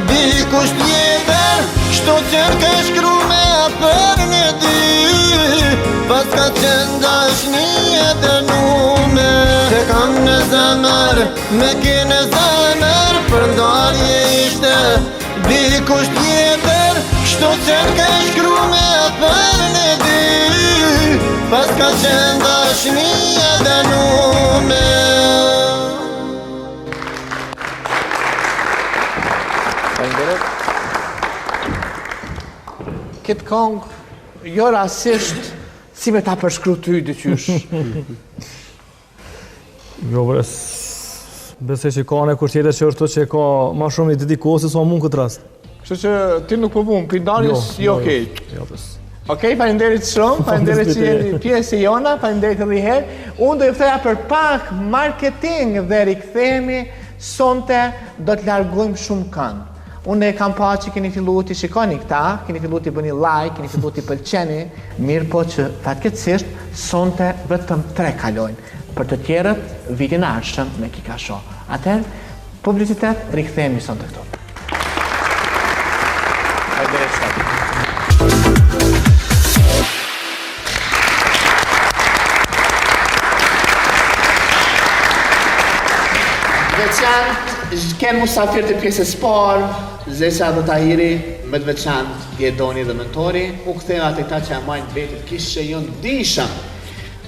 dikush tjetër, Kështu qenë ka shkru me për në dy, pas ka qenë dashnie dënume. Te kam në zemër, me ki në zemër, për ndarje ishte dikush tjetër. Kështu qenë ka shkru me për në dy, pas ka qenë dashnie dënume. Këtë këngë, jo rasisht, si me ta përshkru ty dyqysh. Jo, besoj që ka në kur tjetër që është që ka ma shumë i dedikosi sa mund këtë rast. Kështu që ti nuk po vun, për ndarjes jo okej. Jo, bes. Okej, falenderit shumë, falenderit që jeni pjesë e jona, falenderit edhe i herë. Unë do ju theja për pak marketing dhe rikthehemi sonte do të largojmë shumë këngë. Unë e kam pa që keni fillu të shikoni këta, keni fillu të bëni like, keni fillu të pëlqeni, mirë po që fatkeqësisht sonte vetëm 3 kalojnë. Për të tjerët, vitin ardhshëm me Kika Show. Atëherë, publicitet, rikthehemi sonte këtu. Faleminderit shumë. Veçantë, kemë musafir të pjesës parë, Zesa dhe Tahiri, me të veçantë Gjedoni dhe Mentori, u ktheva të këta që e majnë vetit kishe jonë dishëm.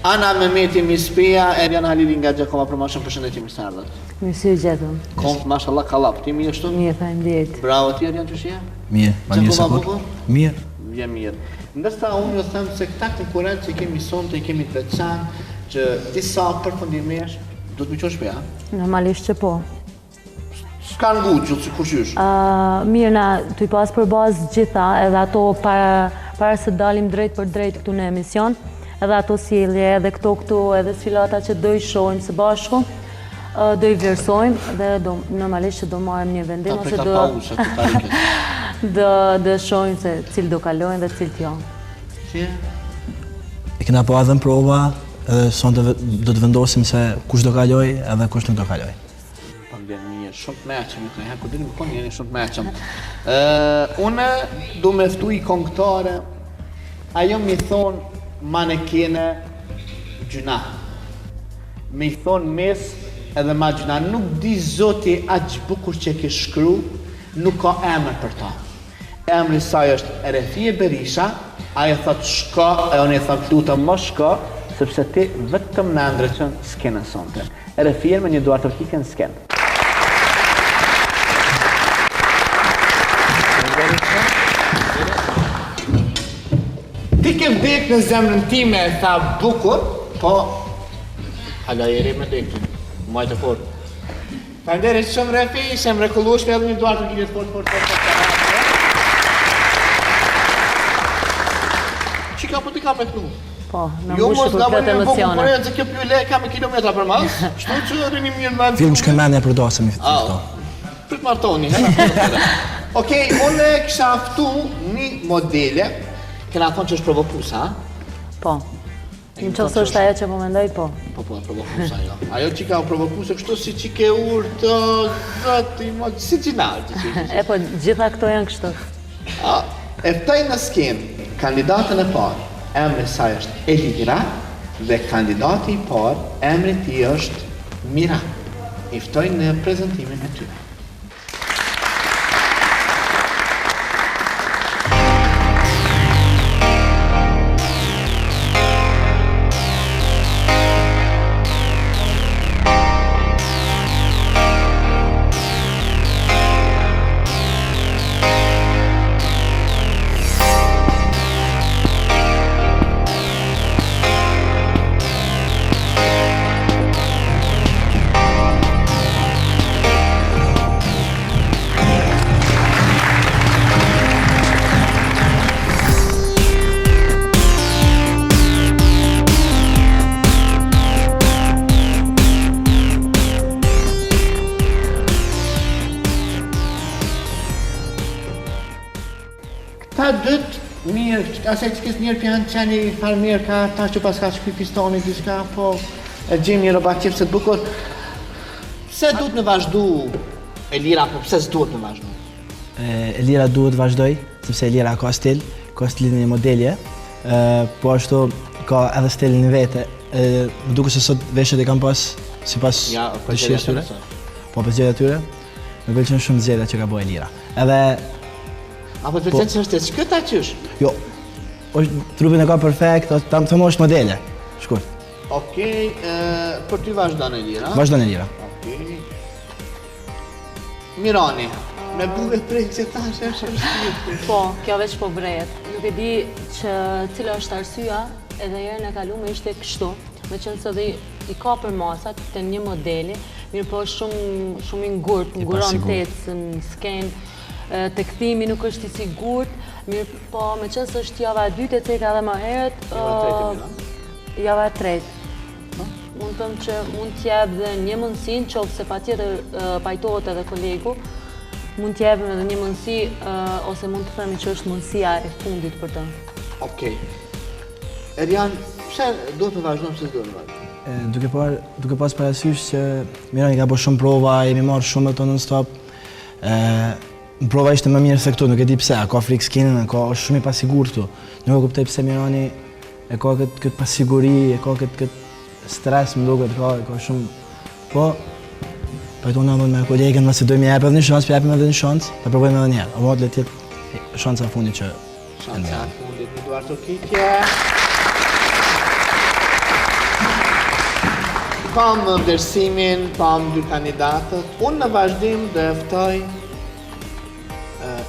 Ana Mehmeti Mispia, Erjan Halili nga Gjakova Promotion, përshëndetje mirë se ardhët. Mirë se u gjetëm. Kom, mashallah, kallap, ti mirë shtu? Mirë, faleminderit. Bravo ti Erjan, që shje? Mirë, ma mirë se kur. Mirë. Vje mirë. Ndërsa unë ju them se këta konkurrent që kemi sonte, kemi të veçantë, që disa përfundimisht, do të më qosh për ja? Normalisht që po. S'ka nguqë, si kushysh? Mirë, na të i pas për bazë gjitha, edhe ato para se dalim drejt për drejt këtu në emision, edhe ato sjellje, edhe këtu, edhe sfilata që do i shohim së bashku, do i vlerësojmë dhe normalisht që do marrim një vendim ose do shohim se cilë do kalojnë dhe cilët jo. Si? E kena po edhe në prova, edhe sonte do të vendosim se kush do kaloj edhe kush nuk do kaloj. Shumë të meqëm, ku dinim kënë jeni shumë të meqëm. Une du me ftu i këngëtare, ajo mi thonë manekene gjuna. Me i thonë mes edhe ma gjuna. Nuk di zoti aq bukur që ke shkru, nuk ka emër për ta. Emri saj është Erefie Berisha, ajo thot shka, e unë i thot luta më shka, sepse ti vetëm në ndreqën skenën sonte. Erefie me një duar të rkike në skenë. Ti ke vdek në zemrën time, e tha bukur, po hala jeri me dekti, majtë fort. Falenderit shumë Refi, ishem rekullueshme edhe një duar të gjithet fort. Qika po ti ka me këtu? Po, në mbushë për këtë emocione. Jo, mos kjo pjule ka me kilometra për mas, shtu që rini mirë në vend. Film shkëmendja për dosëm i këto. Prit martoni, hera. Okej, unë kisha aftu një modele, kena thonë që është provokusa, ha? Po. Në qësë është ajo që po mendoj, po. Po, provokusa, jo. Ajo që ka provokusa, kështu si që ke urtë, zëti, si gjinarë. E po, gjitha këto janë kështu. E ftoj në skenë, kandidatën e parë, emri saj është Elira, dhe kandidati i parë, emri ti është Mira. I ftoj në prezentimin e tyre. Ta dytë, mirë, asaj që kësë njerë pjanë qeni farë mirë ka, ta që pas ka shkuj pistoni, diska, po, e gjenë një roba qipë se të bukur. Pse duhet me vazhdu, Elira, po pse s'duhet me vazhdu? Elira duhet të vazhdoj, sepse Elira ka stil, ka stilin e modelje, po ashtu ka edhe stilin e vete. Më duke se sot veshjet e kam pas sipas dëshirës tyre. Po pas zgjedhjeve tyre, më pëlqen shumë zgjedhja që ka bëu Elira. Edhe Apo të pëlqen që është e shkëta qysh? jo, trupin e ka perfekt, ta më thëmë është modele, shkurt. Okej, për ty vazhdon Elira. Vazhdon Elira. Okej. Mirani, me buve prej që tash është vështirë. Po, kjo veç po brejet. Nuk e di që cila është arsyeja, edhe herën e kaluar ishte kështu. Meqense dhe i ka për masat të një modeli, mirë po shumë i ngurt, nguron tecë në skenë, të kthimi nuk është i sigurt, mirë po meqense është java e dytë e ceka edhe më herët, java e tretë. Mund të thëmë që mund t'jep dhe një mundësin, qoftë se patjetër pajtohet edhe kolegu, mund t'jepim edhe një mundësi, ose mund të themi që është mundësia e fundit për të. Okej. Erian, pse do të vazhdojmë se s'do të vazhdojmë? Duke pas parasysh që Mirani ka bërë shumë prova, jemi marrë shumë ato non-stop. Prova ishte më mirë se këtu, nuk e di pse, ka frikë skinën, është shumë i pasigur këtu. Nuk e kuptoj pse Mirani e ka këtë pasiguri, e ka këtë stres, më duket, ka shumë. Po pajtona me kolegën, nëse dojmë jepë edhe një shansë, për jepim edhe një shansë, ta provojmë edhe njerë. O le tjetë shansa e fundit që Shansa e fundit, Eduardo Kikje. Pam vlerësimin, pam dy kandidatët. Unë në vazhdim dhe ftoj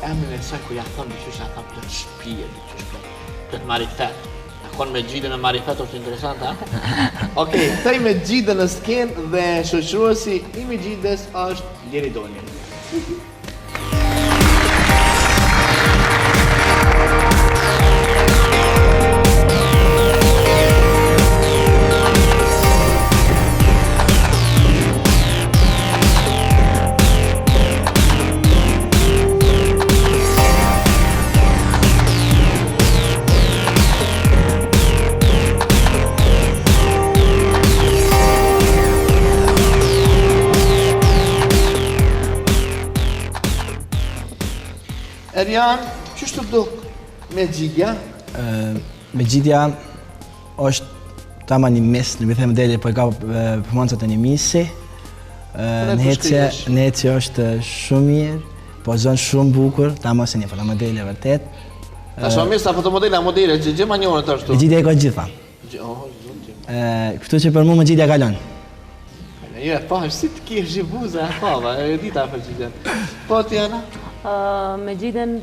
emrin e saj ku ja thëmë dyqysh ja thëmë plët shpije, dyqysh plët marifet. A konë me gjidën e marifet është interesant, ha? Okej, ftoj me gjidën në skenë dhe shoqëruesi i me gjidës është Ljeri Doni. Erian, qështë të duk me gjidja? Me gjidja është tama një mis, në bëthejmë deli, po e ka përmansat e një misi. Në heci është shumë mirë, po zonë shumë bukur, tama se një fotomodele vërtet. Ta shumë mirë sa fotomodele, a modele, që gjë ma njërë të ashtu? Me gjidja e ka gjitha. Këtu që për mu me gjidja kalon. Jo, po, si të kje zhibuza, pava, e dita për gjidja. Po, Tjana? Me gjiden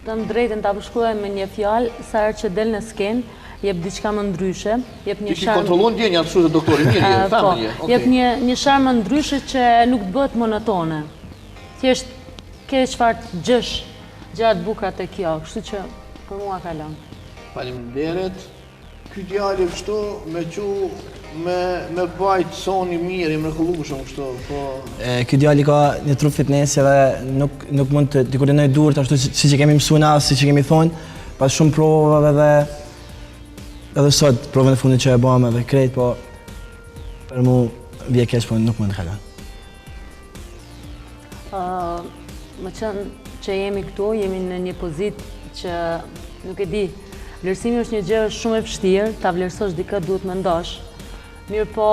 të më drejten të apëshkruaj me një fjalë, sa herë që del në skenë, jep diçka më ndryshe, jep një sharm... Ti kontrollon djenja të shutë doktori, mirë, thamë një. Jep një sharm më ndryshe që nuk të bëhet monotone. Thjesht ke çfarë gjësh gjatë bukura të kjo, kështu që për mua kalon. Faleminderit. Ky djalë kështu me bajt soni mirë, i mrekullueshëm kështu, po. Ky djali ka një trup fitnesi dhe nuk mund të koordinoj durët ashtu siç e kemi mësuar na, siç e kemi thonë, pas shumë provave dhe edhe sot provën e fundit që e bëam edhe krejt, po për mu vje keq, po nuk mund të kalon. Më qënë që jemi këtu, jemi në një pozitë që nuk e di, vlerësimi është një gjë shumë e vështirë, ta vlerësosh dikë duhet më ndosh. Mirë po,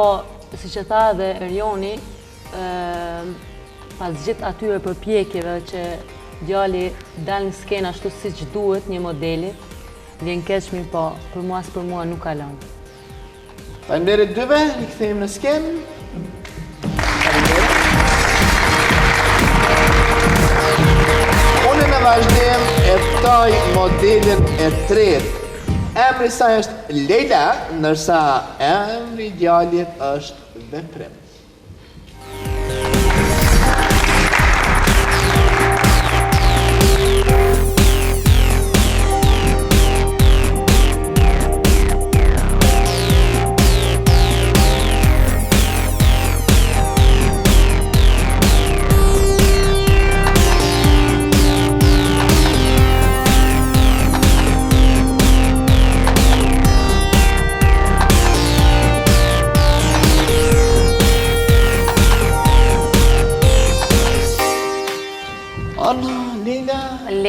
si që tha dhe Erioni, pas gjithë atyre përpjekjeve që djali dal në skenë ashtu si që duhet një modeli, vjen keq, mirë po, për mua nuk kalon. Faleminderit dyve, i kthejmë në skenë. Unë në vazhdim e ftoj modelin e tretë. Emri saj është Leila, nërsa emri djalit është Veprim.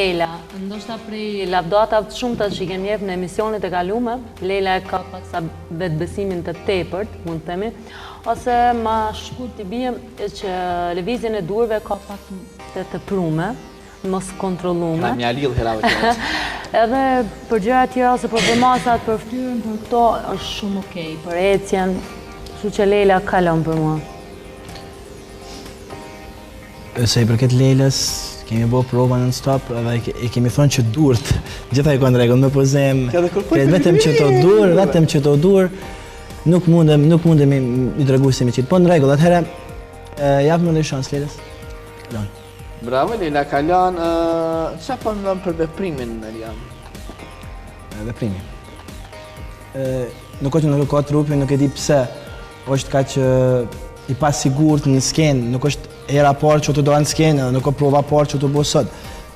Leila, ndoshta prej lavdatave të shumta që i kemi jepë në emisionet e kaluara, Leila e ka paksa vetbesimin të tepërt, mund të themi, ose ma shkurt i bie që lëvizjen e durve ka pak të prume, mos kontrollume. Mja lidh herave të Edhe për gjëra tjera ose për masat, për fytyrën, për këto është shumë okej, për ecjen, kështu që Leila kalon për mua. Se i përket Leilës, kemi bo prova non stop edhe i kemi thonë që durët, gjitha i kanë rregull, me pozem, vetëm që to dur, nuk mundem i dregu se mi qitë, po në rregull, atëherë, japë më në shansë Leilës, kalon. Bravo, Leila, kalon, qa po në për veprimin, Elian? Veprimin. Nuk është nuk ka trupin, nuk e di pse, është ka që i pas sigurt në skenë, nuk është era parë që të do në skenë, nuk ka prova parë që të bo sot.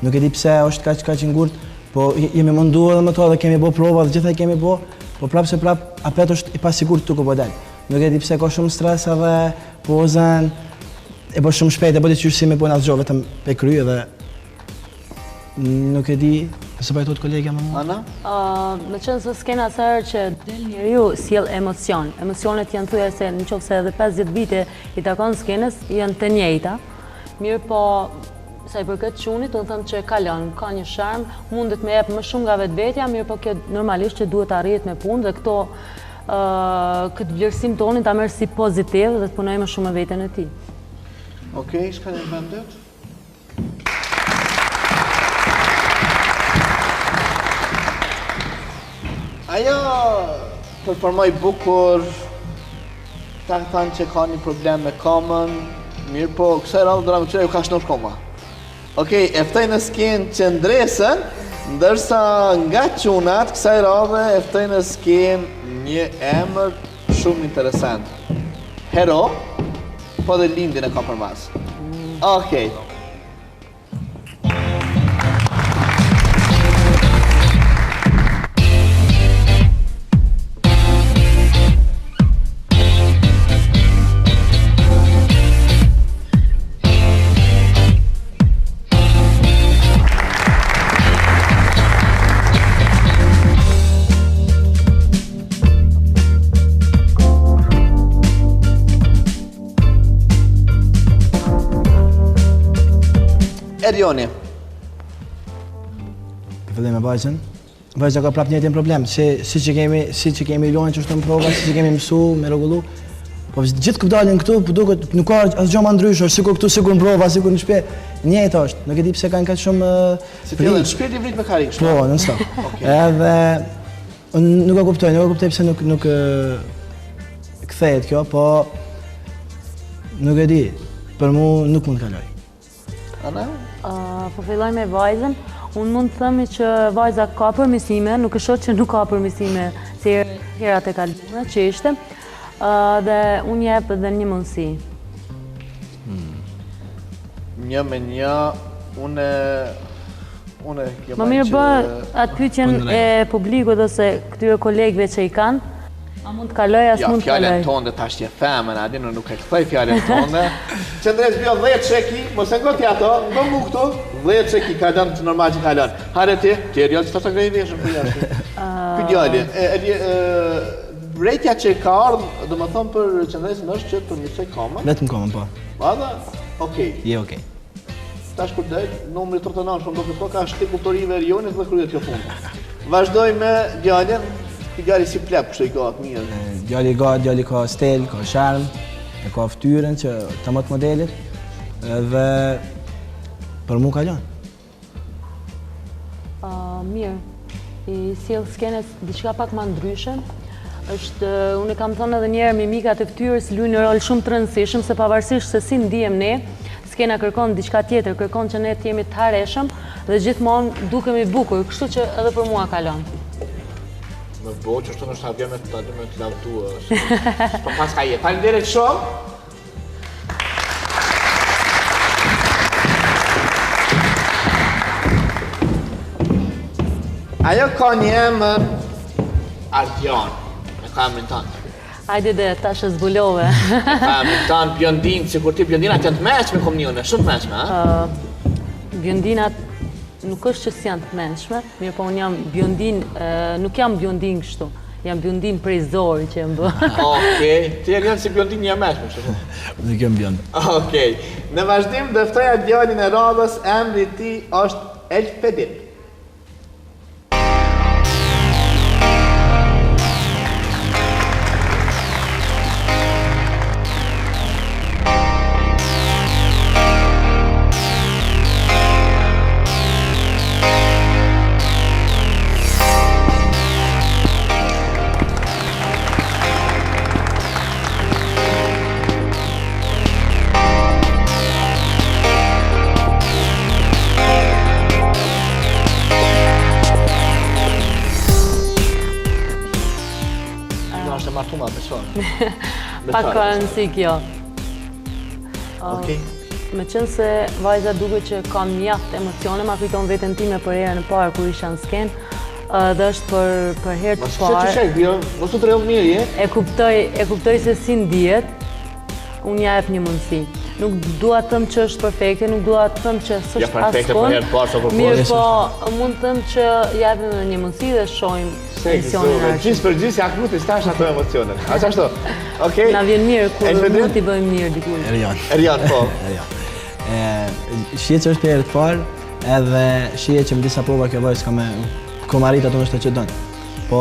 Nuk e di pse është ka që ngurt, po jemi mundu edhe me to dhe kemi bo prova dhe gjitha kemi bo, po prapë se prapë apet është i pas sigurt të ku po del. Nuk e di pse ka shumë stres edhe pozën, e bo shumë shpejt, e bo të qyrë si me bo në asë gjo, vetëm pe kry edhe nuk e di, se pajtot kolegja më mua. Ana? Me qënë se s'kena sërë që del njeriu sjell emocion. Emocionet janë thuja se në qofë se edhe 50 vite i takon skenës, janë të njejta. Mirë po, sa i përket qunit, unë thëmë që kalon, ka një sharm, mundet me jep më shumë nga vetvetja, mirë po kjo normalisht që duhet arrijet me punë dhe këto këtë vlerësim tonin ta merr si pozitiv dhe të punoj më shumë me veten e tij. Okej, s'ka një vendet? Ajo performoj bukur, ta thanë që ka një problem me komën, mirë po, kësaj radhë do na më qëra ju ka shnosh koma. Okej, e ftoj në skenë qëndresën, ndërsa nga qunat, kësaj radhë e ftoj në skenë një emër shumë interesant. Hero, po dhe lindin e ka për mas. Okej. Erioni. Fillim me vajzën. Vajza ka prapë njëjtin problem, si që kemi lojnë që është në prova, si që kemi mësu, me rregullu. Po gjithë këtë dalin këtu, po duket nuk ka asgjë më ndryshë, është sikur këtu, sikur në prova, sikur në shtëpi. Njëjtë është, nuk e di pse kanë kaq shumë Si fillën shpirti vrit me karik, po, non stop. Edhe nuk e kuptoj pse nuk kthehet kjo, po nuk e di. Për mua nuk mund të kaloj. Ana? Po filloj me vajzën, unë mund të themi që vajza ka përmirësime, nuk e shoh që nuk ka përmirësime si herat e kaluara që ishte, dhe unë jep edhe një mundësi. Një me një, une Më mirë bë atë pyetjen e publikut ose këtyre kolegëve që i kanë, a mund të kaloj, as mund të kaloj. Fjallën tonë tash një femën, adin nuk e këthoj fjallën tonë. Qëndres bjo 10 qeki, mos e ngoti ato, ngo mu këtu, 10 qeki ka dëmë që normal që kalon. Hare ti, tjerë që të të grejnë veshën për jashtë. Për djali, vrejtja që ka ardhë, dhe më thonë për qëndresin është që të përmirësoj komën. Vetëm komën, po. Badha? Okej. Je okej. Tash kur del, numri 39 shumë do të ka shti kulturime e rionit dhe kryet kjo punë. Vazhdoj me djalin. Djali si plep, kështu i gatë mirë. Djali ka stel, ka sharm, e ka ftyrën që të mëtë modelit, dhe për mu kalon. Mirë, i sjell skenës diçka pak më ndryshe. Unë kam thënë edhe njerë mimikat e ftyrës luajnë një rol shumë të rëndësishëm, se pavarësisht se si ndihem ne, skena kërkon diçka tjetër, kërkon që ne të jemi të hareshëm dhe gjithmonë dukemi bukur, kështu që edhe për mua kalon. Më bëjë që është të nështë avjeme të lavdua. Po pas ka je. Falenderit shumë. Ajo ka një emër Ardion, me ka emrin tanë. Hajde dhe tash e zbulove. Me ka emrin tanë Bjondin, si kur ti Bjondinat janë të meqme kom njëne, shumë të meqme, ha? Bjondinat nuk është që s'janë të mençme, mirë po unë jam biondin, nuk jam biondin kështu, jam biondin prej zori që më bë. Okej, ti e si biondin një meshme, kështu. Nuk jam biond. Okej, në vazhdim dhe ftoja djalin e radhës, emri i tij është Elfedip. Pak ka rëndësi kjo. Okej. Me qenë se vajza duke që ka mjaft emocione, ma kujton veten time për herën e parë kur isha në skenë, dhe është për herë të parë. Mos u trellë mirë, je? E kuptoj se si ndihet, unë ja jep një mundësi. Nuk dua të them që është perfekte, nuk dua të them që s'është Ja perfekte për herë të parë, sa për mirë, po mund të them që japim edhe një mundësi dhe shohim emisionin e Gjithë për gjithë, ja kruti stash ato emocionet. A që ashtu? Okej. Na vjen mirë kur mund t'i bëjmë mirë dikujt. Erjan, po. Shihet që është për herë të parë, edhe shihet që më disa prova kjo vajzë ka arrit ato nështë që dënë. Po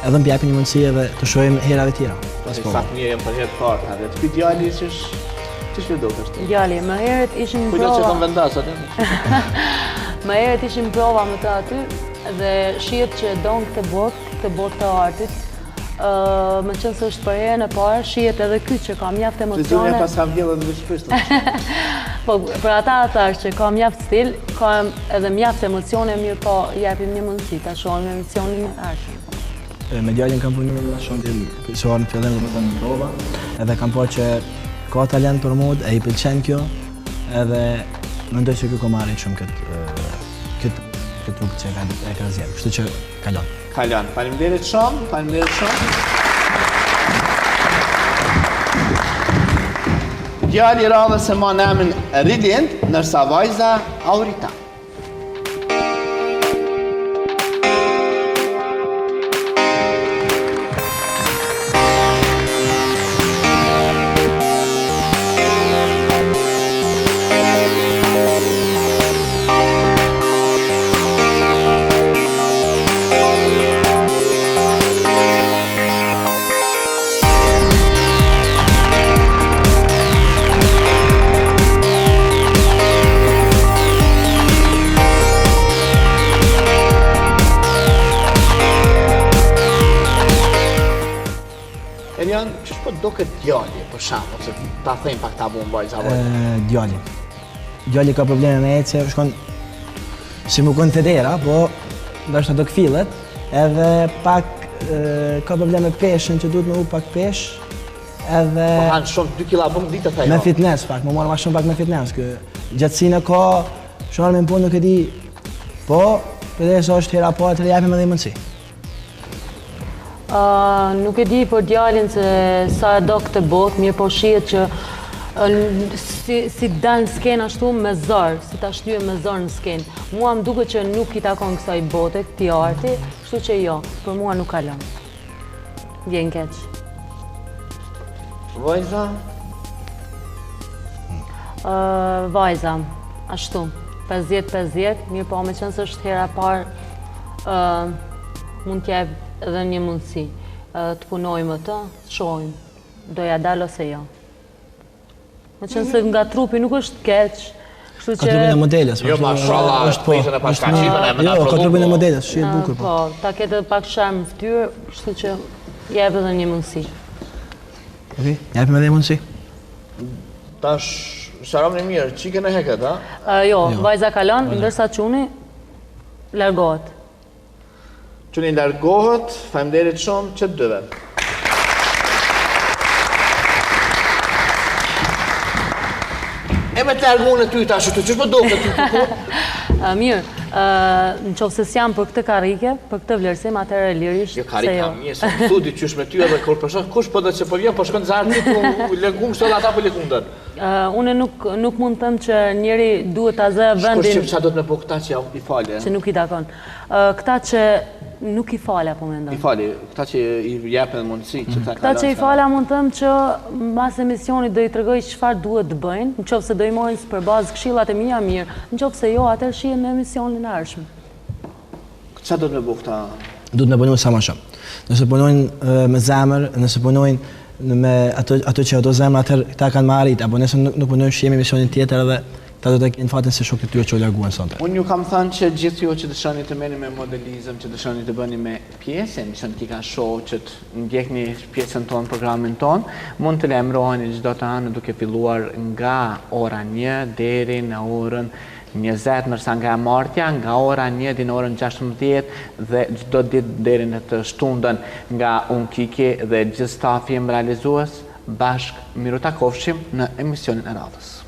edhe më japin një mundësi edhe të shohim herave tjera. Sa mirë jam për herë të parë, edhe të ky djali ç'është do të është? Djali, më herët ishim Kujdo që prova. kam vendas atë. Më herët ishim prova me të aty dhe shihet që don këtë botë të artit. Me qenë se është për herën e parë, shihet edhe ky që ka mjaft emocione. Frizurja pas ka vjellë dhe shpeshtë. Po, për ata thash që ka mjaft stil, ka edhe mjaft emocione, mirë po japim një mundësi, ta shohim emisionin e ardhshëm. Me djalin kam punuar në shontin pisuar në fillim dhe në prova, edhe kam parë që ka talent për mod, e i pëlqen kjo, edhe mendoj se kjo ka marrë shumë këtë rrugë që e ka zgjedhur, kështu që kalon. Kalon. Faleminderit shumë, faleminderit shumë. Djali i radhës e mon emrin Ridient, ndërsa vajza Aurita. Erjan, ç'është po do këtë djali, për shembull, se ta them pak ta bën vajza vajza. Djali ka probleme me ecje, shkon si më kon federa, po ndoshta do këfillet, edhe pak ka probleme peshën që duhet me u pak pesh, edhe Po han shumë 2 kg bëm ditë thaj. me fitness pak, më marr më shumë pak me fitness, kë gjatësinë ka shumë me punë nuk e di, po përderisa është hera parë të japim edhe mundësi. Nuk e di për djalin se sa e do këtë botë, mirë po shihet që si dal në skenë ashtu me zor, si ta shlyje me zor në skenë. Mua më duket që nuk i takon kësaj bote, këtij arti, kështu që jo, për mua nuk kalon. Vjen keq. Vajza? Vajza, ashtu, 50-50, mirë po me qenë se është hera parë, mund t'jep edhe një mundësi të punojmë të, shohim, do ja dal ose jo. Me qenë se nga trupi nuk është keq, kështu Ka trupin e modeles. Jo, mashallah, prishën e pas ka qipën e me Jo, ka trupin e modeles, shihet bukur. po, ta ketë edhe pak sharm në fytyrë, kështu që jep edhe një mundësi. Okej, japim edhe mundësi. Tash, sharam në mirë, qikën e heket, a? Jo, vajza kalon, ndërsa çuni largohet. Quni largohet, faleminderit shumë që të dyve. E me të largohën e ty tash, të qështë më do këtë ty? Mirë, Në qofë se s'jam për këtë karike, për këtë vlerësim, atëherë lirisht Jo, karika mirë, se më thudi qysh me ty edhe kur përshon, kush po dhe që po vjen, po shkon zartë ku lëngum shto dhe ata po lëngundën. Une nuk mund të them që njeri duhet ta zë vendin... Shkosh që do të me po këta që i falje? Që nuk i takon. Këta që nuk i falja, po mendoj. I falje, këta që i jepen mundësi që ta Këta që i falja mund të them që mbas emisionit do i tregoj çfarë duhet të bëjnë, nëse do i morin përbazë këshillat e mia mirë, nëse jo, atëherë shihen në emisionin e ardhshëm. Çfarë do të bëj këta? Duhet me punojnë sa më shumë. Nëse punojnë me zemër, nëse punojnë me ato që ato zemër, atëherë këta kanë më arrit, apo nëse nuk punojnë shihemi emisionin tjetër edhe ta do të kenë fatin se shokët e tyre që u larguan sonte. Unë ju kam thënë që gjithë ju që dëshoni të merrni me modelizëm, që dëshoni të bëni me pjesën, që në Kika Show, që të ndjekni pjesën tonë, programin tonë, mund të lajmëroheni çdo të anë duke filluar nga ora 1 deri në orën 20, ndërsa nga e martja nga ora 1 deri në orën 16 dhe çdo ditë deri në të shtundën nga unë Kiki dhe gjithë stafi realizues bashkë miru takofshim në emisionin e radhës.